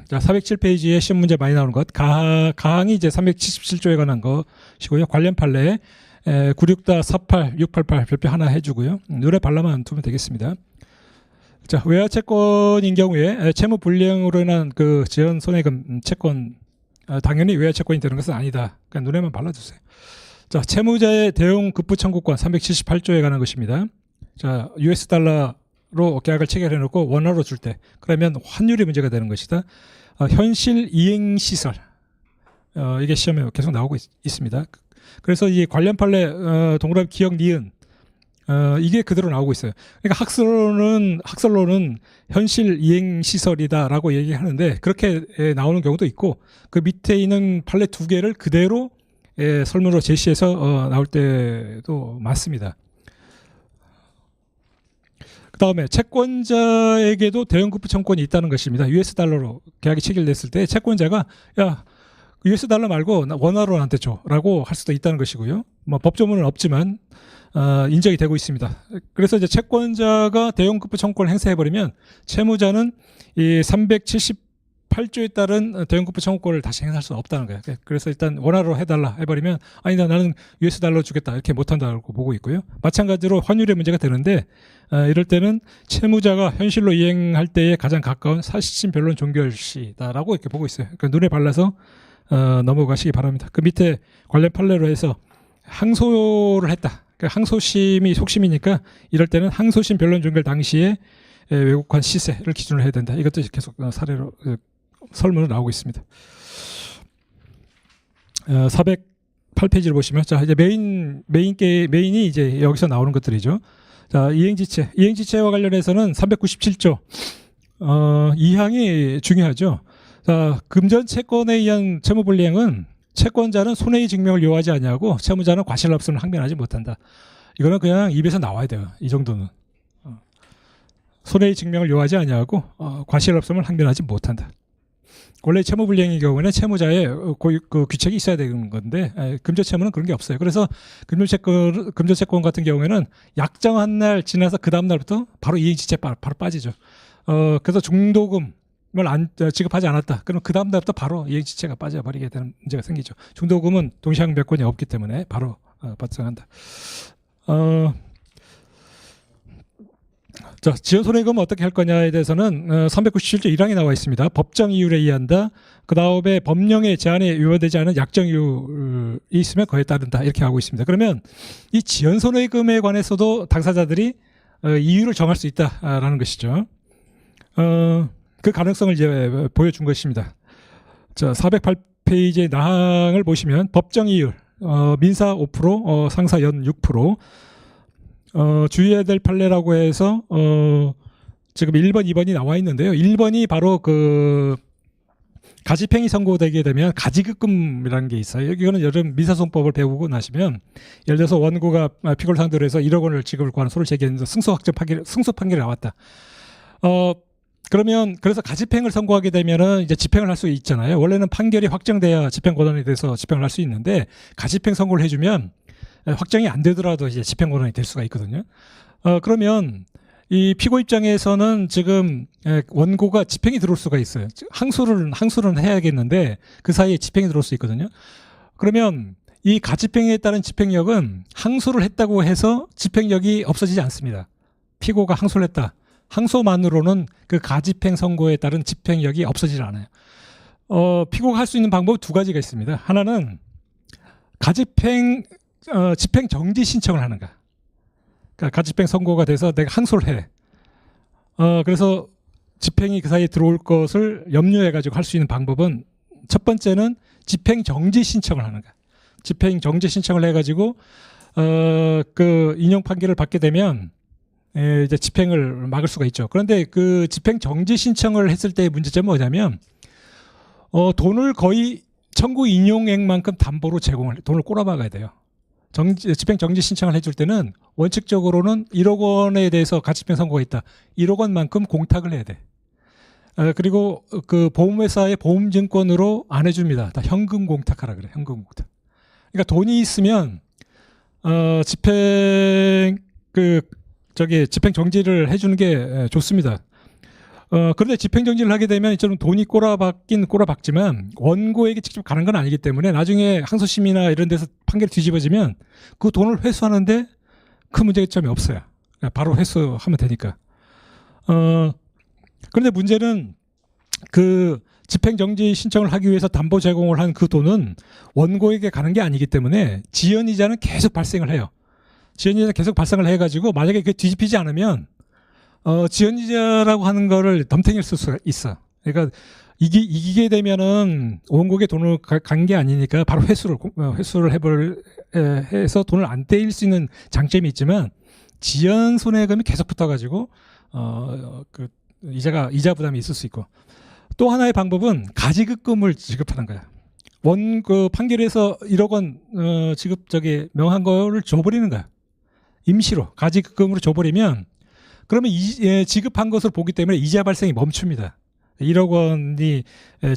Speaker 1: 자, 407페이지에 시험 문제 많이 나오는 것 가항이 이제 377조에 관한 것이고요. 관련 판례 96-48, 688 별표 하나 해주고요. 눈에 발라만 두면 되겠습니다. 자, 외화채권인 경우에 채무 불이행으로 인한 그 지연 손해금 채권 당연히 외화채권이 되는 것은 아니다. 그냥 눈에만 발라주세요. 자, 채무자의 대용 급부 청구권 378조에 관한 것입니다. 자, US 달러로 계약을 체결해놓고 원화로 줄 때 그러면 환율이 문제가 되는 것이다. 현실 이행 시설 이게 시험에 계속 나오고 있습니다. 그래서 이 관련 판례 동그라미 기억 니은 이게 그대로 나오고 있어요. 그러니까 학설로는 현실 이행 시설이다라고 얘기하는데 그렇게 나오는 경우도 있고 그 밑에 있는 판례 두 개를 그대로 설문으로 제시해서 나올 때도 많습니다. 그 다음에 채권자에게도 대형급부 청구권이 있다는 것입니다. US 달러로 계약이 체결됐을 때 채권자가 야 US 달러 말고 원화로 나한테 줘라고 할 수도 있다는 것이고요. 뭐 법조문은 없지만 인정이 되고 있습니다. 그래서 이제 채권자가 대형급부 청구권을 행사해버리면 채무자는 이 378조에 따른 대형급부 청구권을 다시 행사할 수 없다는 거예요. 그래서 일단 원화로 해달라 해버리면 아니다 나는 US 달러 주겠다 이렇게 못한다고 보고 있고요. 마찬가지로 환율의 문제가 되는데 이럴 때는 채무자가 현실로 이행할 때에 가장 가까운 사실심 변론 종결시다라고 이렇게 보고 있어요. 그러니까 눈에 발라서 넘어가시기 바랍니다. 그 밑에 관련 판례로 해서 항소를 했다. 그러니까 항소심이 속심이니까 이럴 때는 항소심 변론 종결 당시에 외국환 시세를 기준으로 해야 된다. 이것도 계속 사례로 설문으로 나오고 있습니다. 408페이지를 보시면 자 이제 메인이 이제 여기서 나오는 것들이죠. 자 이행지체와 관련해서는 397조 2항이 중요하죠. 자 금전 채권에 의한 채무불이행은 채권자는 손해의 증명을 요하지 않냐고 채무자는 과실 없음을 항변하지 못한다. 이거는 그냥 입에서 나와야 돼요. 이 정도는 손해의 증명을 요하지 않냐고 과실 없음을 항변하지 못한다. 원래 채무불이행의 경우에는 채무자의 그 귀책이 있어야 되는 건데 금전채무는 그런 게 없어요. 그래서 금전채권 같은 경우에는 약정한 날 지나서 그 다음 날부터 바로 이행지체 바로 빠지죠. 그래서 중도금을 지급하지 않았다. 그럼 그 다음 날부터 바로 이행지체가 빠져버리게 되는 문제가 생기죠. 중도금은 동시항변권이 없기 때문에 바로 발생한다. 자, 지연손해금은 어떻게 할 거냐에 대해서는 397조 1항에 나와 있습니다. 법정 이율에 의한다. 그 다음에 법령의 제한에 위반되지 않은 약정 이율이 있으면 그에 따른다. 이렇게 하고 있습니다. 그러면 이 지연손해금에 관해서도 당사자들이 이율을 정할 수 있다라는 것이죠. 그 가능성을 이제 보여준 것입니다. 자, 408페이지의 나항을 보시면 법정 이율, 민사 5%, 상사 연 6%, 주의해야 될 판례라고 해서 지금 1번, 2번이 나와 있는데요. 1번이 바로 그 가집행이 선고되게 되면 가지급금이라는 게 있어요. 이거는 여름 민사소송법을 배우고 나시면 예를 들어서 원고가 피고를 상대로 해서 1억 원을 지급을 구하는 소를 제기했는데 승소 판결이 나왔다. 그러면 그래서 가집행을 선고하게 되면은 이제 집행을 할 수 있잖아요. 원래는 판결이 확정돼야 집행 권한이 돼서 집행을 할 수 있는데 가집행 선고를 해주면 확정이 안 되더라도 이제 집행 권한이 될 수가 있거든요. 그러면 이 피고 입장에서는 지금 원고가 집행이 들어올 수가 있어요. 항소는 해야겠는데 그 사이에 집행이 들어올 수 있거든요. 그러면 이 가집행에 따른 집행력은 항소를 했다고 해서 집행력이 없어지지 않습니다. 피고가 항소를 했다. 항소만으로는 그 가집행 선고에 따른 집행력이 없어지지 않아요. 피고가 할 수 있는 방법 두 가지가 있습니다. 하나는 집행 정지 신청을 하는 거. 그러니까 가집행 선고가 돼서 내가 항소를 해. 그래서 집행이 그 사이에 들어올 것을 염려해가지고 할 수 있는 방법은 첫 번째는 집행 정지 신청을 하는 거. 집행 정지 신청을 해가지고 그 인용 판결을 받게 되면 이제 집행을 막을 수가 있죠. 그런데 그 집행 정지 신청을 했을 때의 문제점은 뭐냐면 돈을 거의 청구 인용액만큼 담보로 돈을 꼬라박아야 돼요. 집행 정지 신청을 해줄 때는 원칙적으로는 1억 원에 대해서 가집행 선고가 있다. 1억 원만큼 공탁을 해야 돼. 그리고 그 보험회사의 보험증권으로 안 해줍니다. 다 현금 공탁하라 그래. 현금 공탁. 그러니까 돈이 있으면 집행 정지를 해주는 게 좋습니다. 그런데 집행 정지를 하게 되면 이처럼 돈이 꼬라박지만 원고에게 직접 가는 건 아니기 때문에 나중에 항소심이나 이런 데서 판결이 뒤집어지면 그 돈을 회수하는데 큰 문제점이 없어요. 바로 회수하면 되니까. 그런데 문제는 그 집행 정지 신청을 하기 위해서 담보 제공을 한 그 돈은 원고에게 가는 게 아니기 때문에 지연이자는 계속 발생을 해요. 지연이자 계속 발생을 해가지고 만약에 그게 뒤집히지 않으면 지연이자라고 하는 거를 덤탱이를 쓸 수가 있어. 그러니까 이기게 되면은 원고에 돈을 간 게 아니니까 바로 회수를 해서 돈을 안 떼일 수 있는 장점이 있지만 지연 손해금이 계속 붙어가지고 그 이자 부담이 있을 수 있고 또 하나의 방법은 가지급금을 지급하는 거야. 그 판결에서 1억 원 명한 거를 줘버리는 거야. 임시로 가지급금으로 줘버리면 그러면 지급한 것을 보기 때문에 이자 발생이 멈춥니다. 1억 원이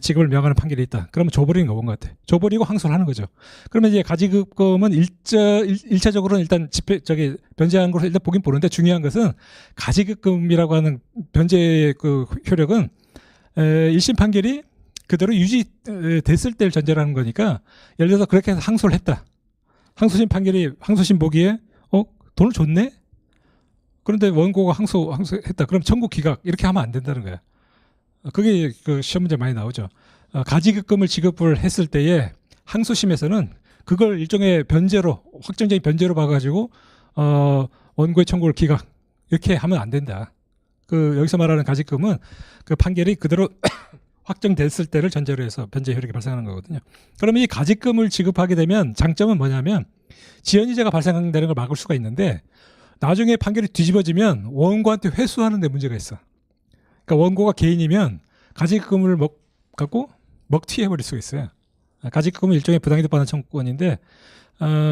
Speaker 1: 지급을 명하는 판결이 있다. 그러면 줘버리는 거 본 것 같아. 줘버리고 항소를 하는 거죠. 그러면 이제 가지급금은 1차적으로는 일단 변제한 것을 일단 보긴 보는데 중요한 것은 가지급금이라고 하는 변제의 그 효력은 1심 판결이 그대로 유지됐을 때를 전제로 하는 거니까 예를 들어서 그렇게 해서 항소를 했다. 항소심 보기에 돈을 줬네? 그런데 원고가 항소했다. 그럼 청구 기각 이렇게 하면 안 된다는 거야. 그게 그 시험 문제 많이 나오죠. 가지급금을 지급을 했을 때에 항소심에서는 그걸 일종의 확정적인 변제로 봐가지고 원고의 청구를 기각 이렇게 하면 안 된다. 여기서 말하는 가지급금은 그 판결이 그대로 확정됐을 때를 전제로 해서 변제 효력이 발생하는 거거든요. 그러면 이 가지급금을 지급하게 되면 장점은 뭐냐면 지연이자가 발생되는 걸 막을 수가 있는데 나중에 판결이 뒤집어지면 원고한테 회수하는 데 문제가 있어. 그러니까 원고가 개인이면 가지급금을 갖고 먹튀해버릴 수가 있어요. 가지급금은 일종의 부당이득 반환 청구권인데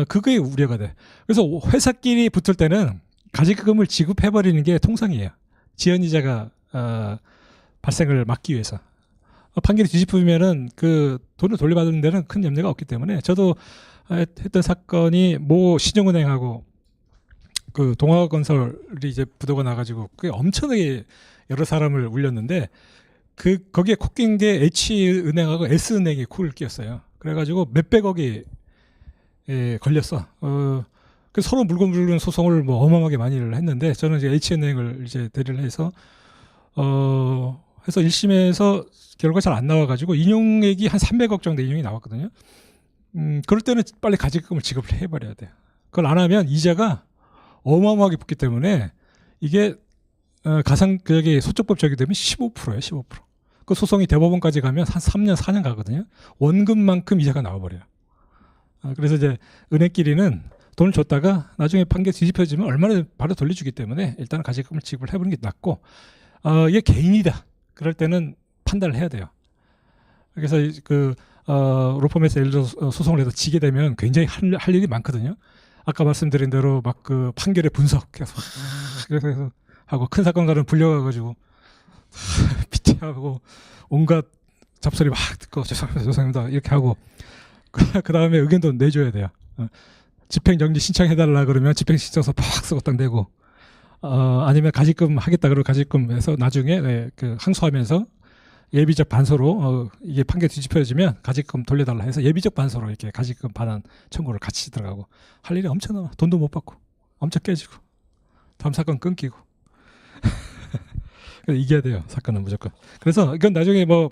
Speaker 1: 그게 우려가 돼. 그래서 회사끼리 붙을 때는 가지급금을 지급해버리는 게 통상이에요. 지연이자가 발생을 막기 위해서. 판결이 뒤집히면은 그 돈을 돌려받는 데는 큰 염려가 없기 때문에 저도 했던 사건이 모 신용은행하고 그 동아건설이 이제 부도가 나가지고 그게 엄청나게 여러 사람을 울렸는데 거기에 코 낀 게 H은행하고 S은행이 코를 끼었어요. 그래가지고 몇백억이 걸렸어. 그래서 서로 물건 물건 소송을 뭐 어마어마하게 많이 했는데 저는 이제 H은행을 이제 대리를 해서 해서 1심에서 결과 잘 안 나와가지고 인용액이 한 300억 정도 인용이 나왔거든요. 그럴 때는 빨리 가지금을 지급을 해버려야 돼요. 그걸 안 하면 이자가 어마어마하게 붙기 때문에 이게 가상저기 소적법 적용되면 15%예요, 15%. 그 소송이 대법원까지 가면 한 3년, 4년 가거든요. 원금만큼 이자가 나와버려요. 그래서 이제 은행끼리는 돈을 줬다가 나중에 판결 뒤집혀지면 얼마나 바로 돌려주기 때문에 일단 가지금을 지급을 해보는 게 낫고, 이게 개인이다. 그럴 때는 판단을 해야 돼요. 그래서 로펌에서 예를 들어서 소송을 해서 지게 되면 굉장히 할 일이 많거든요. 아까 말씀드린 대로 막 그 판결의 분석 그래서 하고 큰 사건가는 불려가가지고 피티하고 온갖 잡소리 막 듣고 죄송합니다 이렇게 하고 그 다음에 의견도 내줘야 돼요. 집행정지 신청해달라 그러면 집행신청서 팍 쓰고 딱 내고 아니면 가지금 하겠다 그러고 가지금해서 나중에 그 항소하면서 예비적 반소로 이게 판결 뒤집혀지면 가지금 돌려달라 해서 예비적 반소로 이렇게 가지금 반환 청구를 같이 들어가고 할 일이 엄청 많아. 돈도 못 받고 엄청 깨지고 다음 사건 끊기고 이겨야 돼요. 사건은 무조건. 그래서 이건 나중에 뭐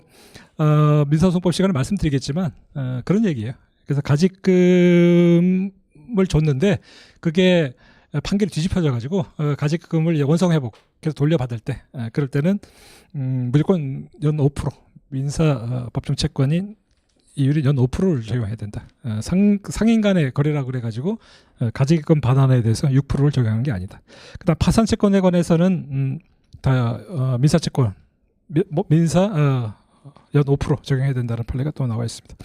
Speaker 1: 민사소송법 시간에 말씀드리겠지만 그런 얘기예요. 그래서 가지금을 줬는데 그게 판결이 뒤집혀져 가지고 가지금을 원성회복 계속 돌려받을 때 그럴 때는 무조건 연 5% 민사 법정 채권인 이율이 연 5%를 적용해야 된다. 상인 간의 거래라고 그래가지고 가지금 반환에 대해서 6%를 적용하는 게 아니다. 그다음 파산 채권에 관해서는 다 민사 채권 민사 연 5% 적용해야 된다는 판례가 또 나와 있습니다.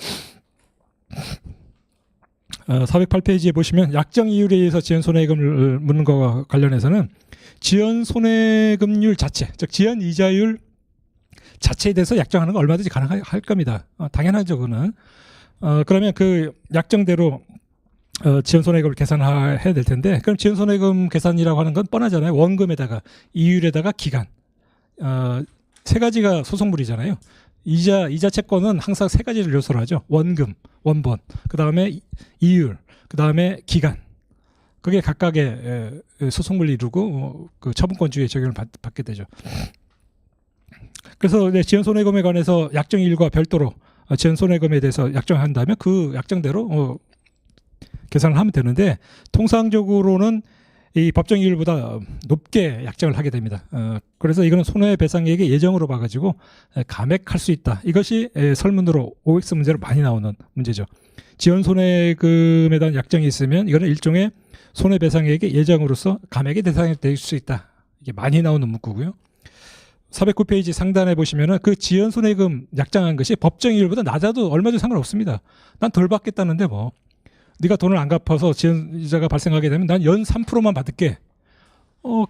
Speaker 1: 408페이지에 보시면 약정 이율에 의해서 지연 손해금을 묻는 것과 관련해서는 지연 손해금률 자체, 즉 지연 이자율 자체에 대해서 약정하는 건 얼마든지 가능할 겁니다. 당연하죠, 그거는. 그러면 그 약정대로 지연 손해금을 계산해야 될 텐데, 그럼 지연 손해금 계산이라고 하는 건 뻔하잖아요. 원금에다가 이율에다가 기간, 세 가지가 소송물이잖아요. 이자 채권은 항상 세 가지를 요소로 하죠. 원금, 원본, 그 다음에 이율, 그 다음에 기간. 그게 각각의 소송물을 이루고 그 처분권주의에 적용을 받게 되죠. 그래서 지연손해금에 관해서 약정일과 별도로 지연손해금에 대해서 약정한다면 그 약정대로 계산을 하면 되는데 통상적으로는 이 법정이율보다 높게 약정을 하게 됩니다. 그래서 이거는 손해배상액의 예정으로 봐가지고 감액할 수 있다. 이것이 설문으로 OX 문제로 많이 나오는 문제죠. 지연손해금에 대한 약정이 있으면 이거는 일종의 손해배상액의 예정으로서 감액의 대상이 될 수 있다. 이게 많이 나오는 문구고요. 409페이지 상단에 보시면은 그 지연손해금 약정한 것이 법정이율보다 낮아도 얼마도 상관없습니다. 난 덜 받겠다는데 뭐. 네가 돈을 안 갚아서 지연이자가 발생하게 되면 난 연 3%만 받을게.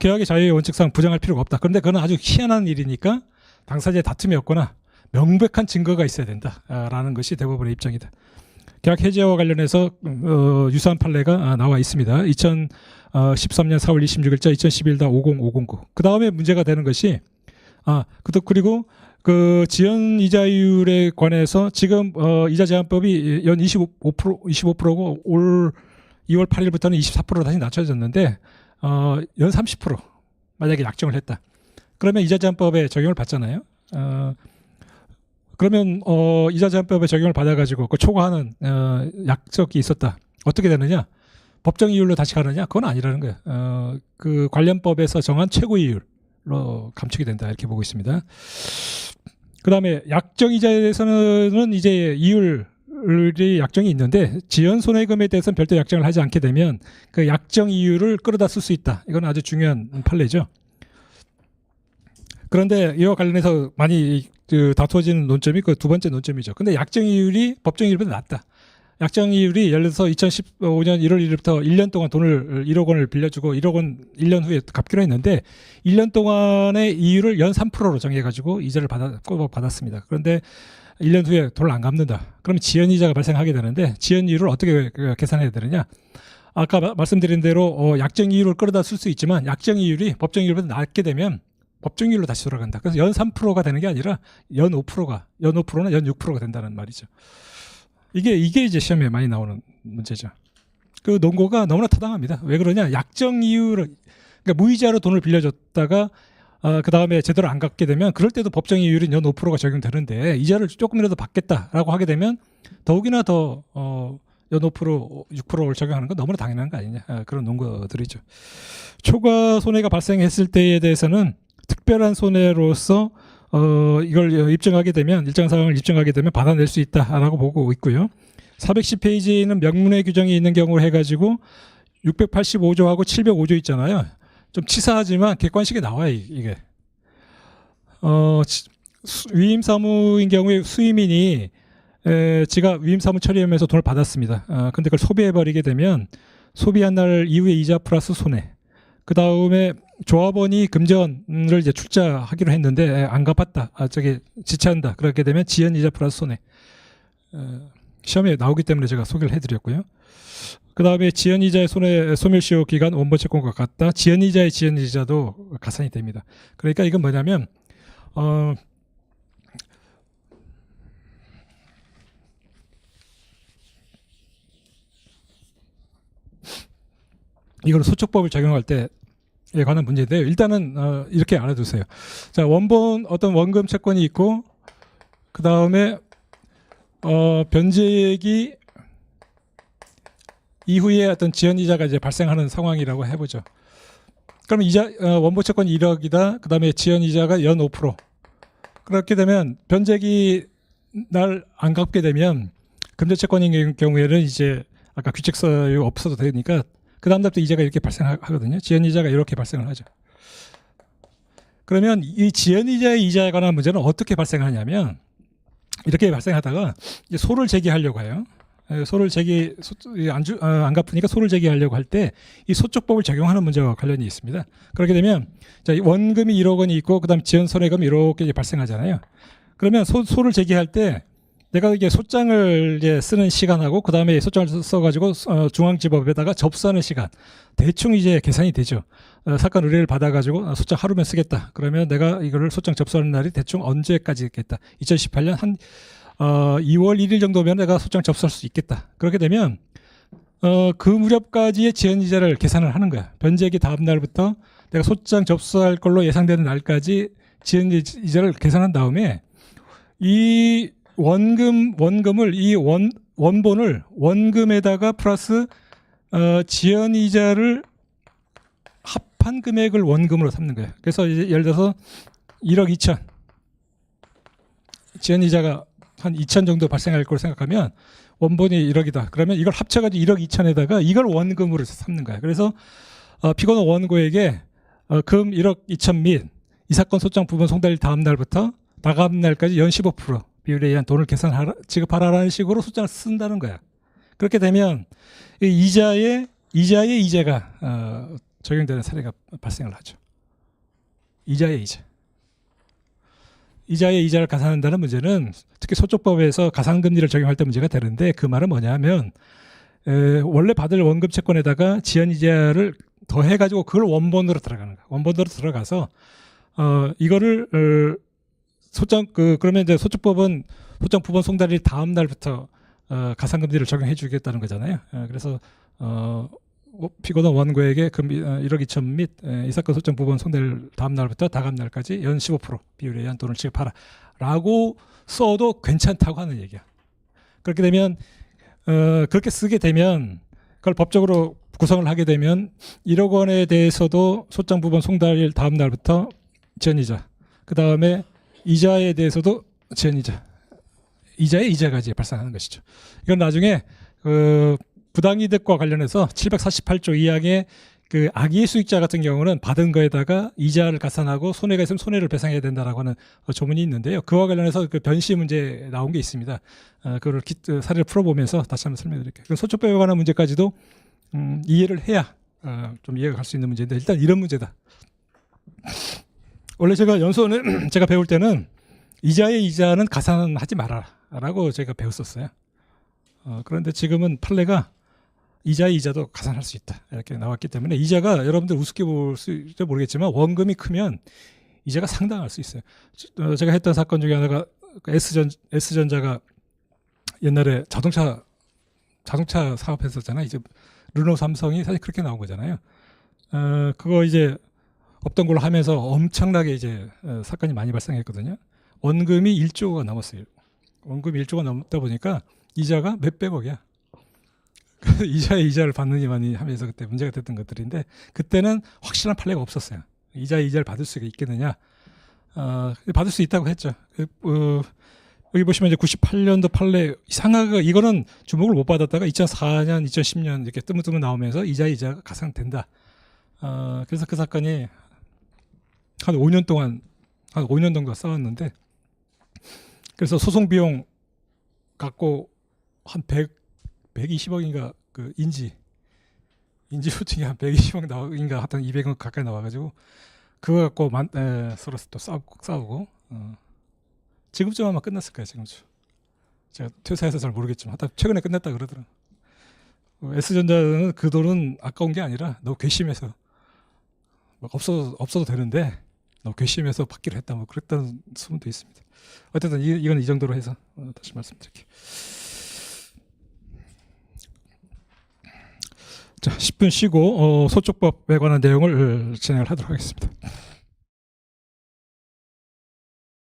Speaker 1: 계약의 자유의 원칙상 부정할 필요가 없다. 그런데 그건 아주 희한한 일이니까 당사자의 다툼이 없거나 명백한 증거가 있어야 된다라는 것이 대법원의 입장이다. 계약 해지와 관련해서 유사한 판례가 나와 있습니다. 2013년 4월 26일자 2011-50509. 그 다음에 문제가 되는 것이 그리고 그 지연 이자율에 관해서 지금 이자 제한법이 연 25%고 올 2월 8일부터는 24%로 다시 낮춰졌는데 연 30% 만약에 약정을 했다. 그러면 이자 제한법에 적용을 받잖아요. 그러면 이자 제한법에 적용을 받아가지고 그 초과하는 약속이 있었다. 어떻게 되느냐? 법정 이율로 다시 가느냐? 그건 아니라는 거예요. 그 관련법에서 정한 최고 이율로 감축이 된다 이렇게 보고 있습니다. 그 다음에 약정 이자에 대해서는 이제 이율이 약정이 있는데 지연 손해금에 대해서는 별도 약정을 하지 않게 되면 그 약정 이율을 끌어다 쓸 수 있다. 이건 아주 중요한 판례죠. 그런데 이와 관련해서 많이 다투어지는 논점이 그 두 번째 논점이죠. 근데 약정 이율이 법정 이율보다 낮다. 약정 이율이 예를 들어서 2015년 1월 1일부터 1년 동안 돈을 1억 원을 빌려주고 1억 원 1년 후에 갚기로 했는데 1년 동안의 이율을 연 3%로 정해가지고 이자를 받았습니다. 그런데 1년 후에 돈을 안 갚는다. 그러면 지연이자가 발생하게 되는데 지연 이율을 어떻게 계산해야 되느냐? 아까 말씀드린 대로 약정 이율을 끌어다 쓸 수 있지만 약정 이율이 법정 이율보다 낮게 되면 법정이율로 다시 돌아간다. 그래서 연 3%가 되는 게 아니라 연 5%가 연 5%나 연 6%가 된다는 말이죠. 이게 이제 시험에 많이 나오는 문제죠. 그 논거가 너무나 타당합니다. 왜 그러냐? 약정 이유를 그러니까 무이자로 돈을 빌려줬다가 그 다음에 제대로 안 갚게 되면 그럴 때도 법정 이율은 연 5%가 적용되는데 이자를 조금이라도 받겠다라고 하게 되면 더욱이나 더 연 5%, 6%를 적용하는 건 너무나 당연한 거 아니냐. 그런 논거들이죠. 초과 손해가 발생했을 때에 대해서는 특별한 손해로서 이걸 입증하게 되면 일정 사항을 입증하게 되면 받아낼 수 있다라고 보고 있고요. 410페이지에는 명문의 규정이 있는 경우를 해가지고 685조하고 705조 있잖아요. 좀 치사하지만 객관식에 나와요, 이게. 위임 사무인 경우에 수임인이 지가 위임 사무 처리하면서 돈을 받았습니다. 근데 그걸 소비해버리게 되면 소비한 날 이후에 이자 플러스 손해. 그 다음에 조합원이 금전을 이제 출자하기로 했는데 안 갚았다. 지체한다. 그렇게 되면 지연이자 플러스 손해. 시험에 나오기 때문에 제가 소개를 해드렸고요. 그 다음에 지연이자의 소멸시효 기간 원본 채권과 같다. 지연이자의 지연이자도 가산이 됩니다. 그러니까 이건 뭐냐면 이걸 소촉법을 적용할 때에 관한 문제인데요. 일단은 이렇게 알아두세요. 자, 원본 어떤 원금 채권이 있고 그 다음에 변제액이 이후에 어떤 지연이자가 이제 발생하는 상황이라고 해보죠. 그러면 원본 채권이 1억이다. 그 다음에 지연이자가 연 5%. 그렇게 되면 변제액이 날 안 갚게 되면 금전채권인 경우에는 이제 아까 규칙사유 없어도 되니까 그 다음 달부터 이자가 이렇게 발생하거든요. 지연이자가 이렇게 발생을 하죠. 그러면 이 지연이자의 이자에 관한 문제는 어떻게 발생하냐면 이렇게 발생하다가 이제 소를 제기하려고 해요. 안 갚으니까 소를 제기하려고 할 때 이 소촉법을 적용하는 문제와 관련이 있습니다. 그렇게 되면 자, 원금이 1억 원이 있고 그다음 지연 손해금이 이렇게 발생하잖아요. 그러면 소를 제기할 때 내가 이게 소장을 이제 쓰는 시간하고 그 다음에 소장을 써가지고 중앙지법에다가 접수하는 시간 대충 이제 계산이 되죠. 사건 의뢰를 받아가지고 소장 하루면 쓰겠다. 그러면 내가 이거를 소장 접수하는 날이 대충 언제까지 있겠다. 2018년 한 2월 1일 정도면 내가 소장 접수할 수 있겠다. 그렇게 되면 그 무렵까지의 지연이자를 계산을 하는 거야. 변제액이 다음 날부터 내가 소장 접수할 걸로 예상되는 날까지 지연이자를 계산한 다음에 이 원금을 이 원본을 원금에다가 플러스 지연이자를 합한 금액을 원금으로 삼는 거예요. 그래서 이제 예를 들어서 1억 2천 지연이자가 한 2천 정도 발생할 걸 생각하면 원본이 1억이다. 그러면 이걸 합쳐가지고 1억 2천에다가 이걸 원금으로 삼는 거예요. 그래서 피고는 원고에게 금 1억 2천 및 이 사건 소장 부분 송달일 다음 날부터 다음 날까지 연 15% 비율에 의한 돈을 지급하라는 식으로 소장을 쓴다는 거야. 그렇게 되면 이자의 이자가 적용되는 사례가 발생을 하죠. 이자의 이자를 가산한다는 문제는 특히 소촉법에서 가산금리를 적용할 때 문제가 되는데 그 말은 뭐냐면 원래 받을 원금 채권에다가 지연이자를 더해가지고 그걸 원본으로 들어가는 거야. 원본으로 들어가서 이거를 그러면 이제 소촉법은 소장 부분 송달일 다음 날부터 가산금리를 적용해 주겠다는 거잖아요. 그래서 피고는 원고에게 금 1억 2천 및 이 사건 소장 부분 송달 다음 날부터 다음 날까지 연 15% 비율에 의한 돈을 지급하라 라고 써도 괜찮다고 하는 얘기야. 그렇게 되면 그렇게 쓰게 되면 그걸 법적으로 구성을 하게 되면 1억 원에 대해서도 소장 부분 송달일 다음 날부터 지연이자, 그 다음에 이자에 대해서도 지연이자, 이자의 이자까지 발생하는 것이죠. 이건 나중에 부당이득과 관련해서 748조 2항의 그 악의 수익자 같은 경우는 받은 거에다가 이자를 가산하고 손해가 있으면 손해를 배상해야 된다라고 하는 조문이 있는데요. 그와 관련해서 그 변시 문제 나온 게 있습니다. 그걸 사례를 풀어보면서 다시 한번 설명드릴게요. 소촉법에 관한 문제까지도 이해를 해야 좀 이해가 갈 수 있는 문제인데 일단 이런 문제다. 원래 제가 연수원을 제가 배울 때는 이자의 이자는 가산하지 말아라라고 제가 배웠었어요. 그런데 지금은 판례가 이자의 이자도 가산할 수 있다 이렇게 나왔기 때문에 이자가 여러분들 우습게 볼 수 있을지 모르겠지만 원금이 크면 이자가 상당할 수 있어요. 제가 했던 사건 중에 하나가 그 S전자가 옛날에 자동차 사업했었잖아요. 이제 르노 삼성이 사실 그렇게 나온 거잖아요. 그거 이제 없던 걸로 하면서 엄청나게 이제 사건이 많이 발생했거든요. 원금이 1조가 넘었어요. 원금이 1조가 넘다 보니까 이자가 몇백억이야. 이자에 이자를 받느니만이 하면서 그때 문제가 됐던 것들인데, 그때는 확실한 판례가 없었어요. 이자를 받을 수가 있겠느냐. 받을 수 있다고 했죠. 여기 보시면 이제 98년도 판례 상하가, 이거는 주목을 못 받았다가 2004년, 2010년 이렇게 뜨문뜨문 나오면서 이자가 가상된다. 그래서 그 사건이 한 5년 정도 싸웠는데, 그래서 소송 비용 갖고 한 120억인가 그 인지 소송이 한 120억 나오인가 하여튼 200억 가까이 나와가지고 그거 갖고 서로 또 싸우고 지금쯤 아마 끝났을 거예요. 지금쯤. 제가 퇴사해서 잘 모르겠지만 하여튼 최근에 끝났다 그러더라고요. S전자는 그 돈은 아까운 게 아니라 너무 괘씸해서 막 없어도 되는데 너무 괘씸해서 받기로 했다 뭐 그랬다는 소문도 있습니다. 어쨌든 이건 이 정도로 해서 다시 말씀드릴게요. 자, 10분 쉬고 소축법에 관한 내용을 진행을 하도록 하겠습니다.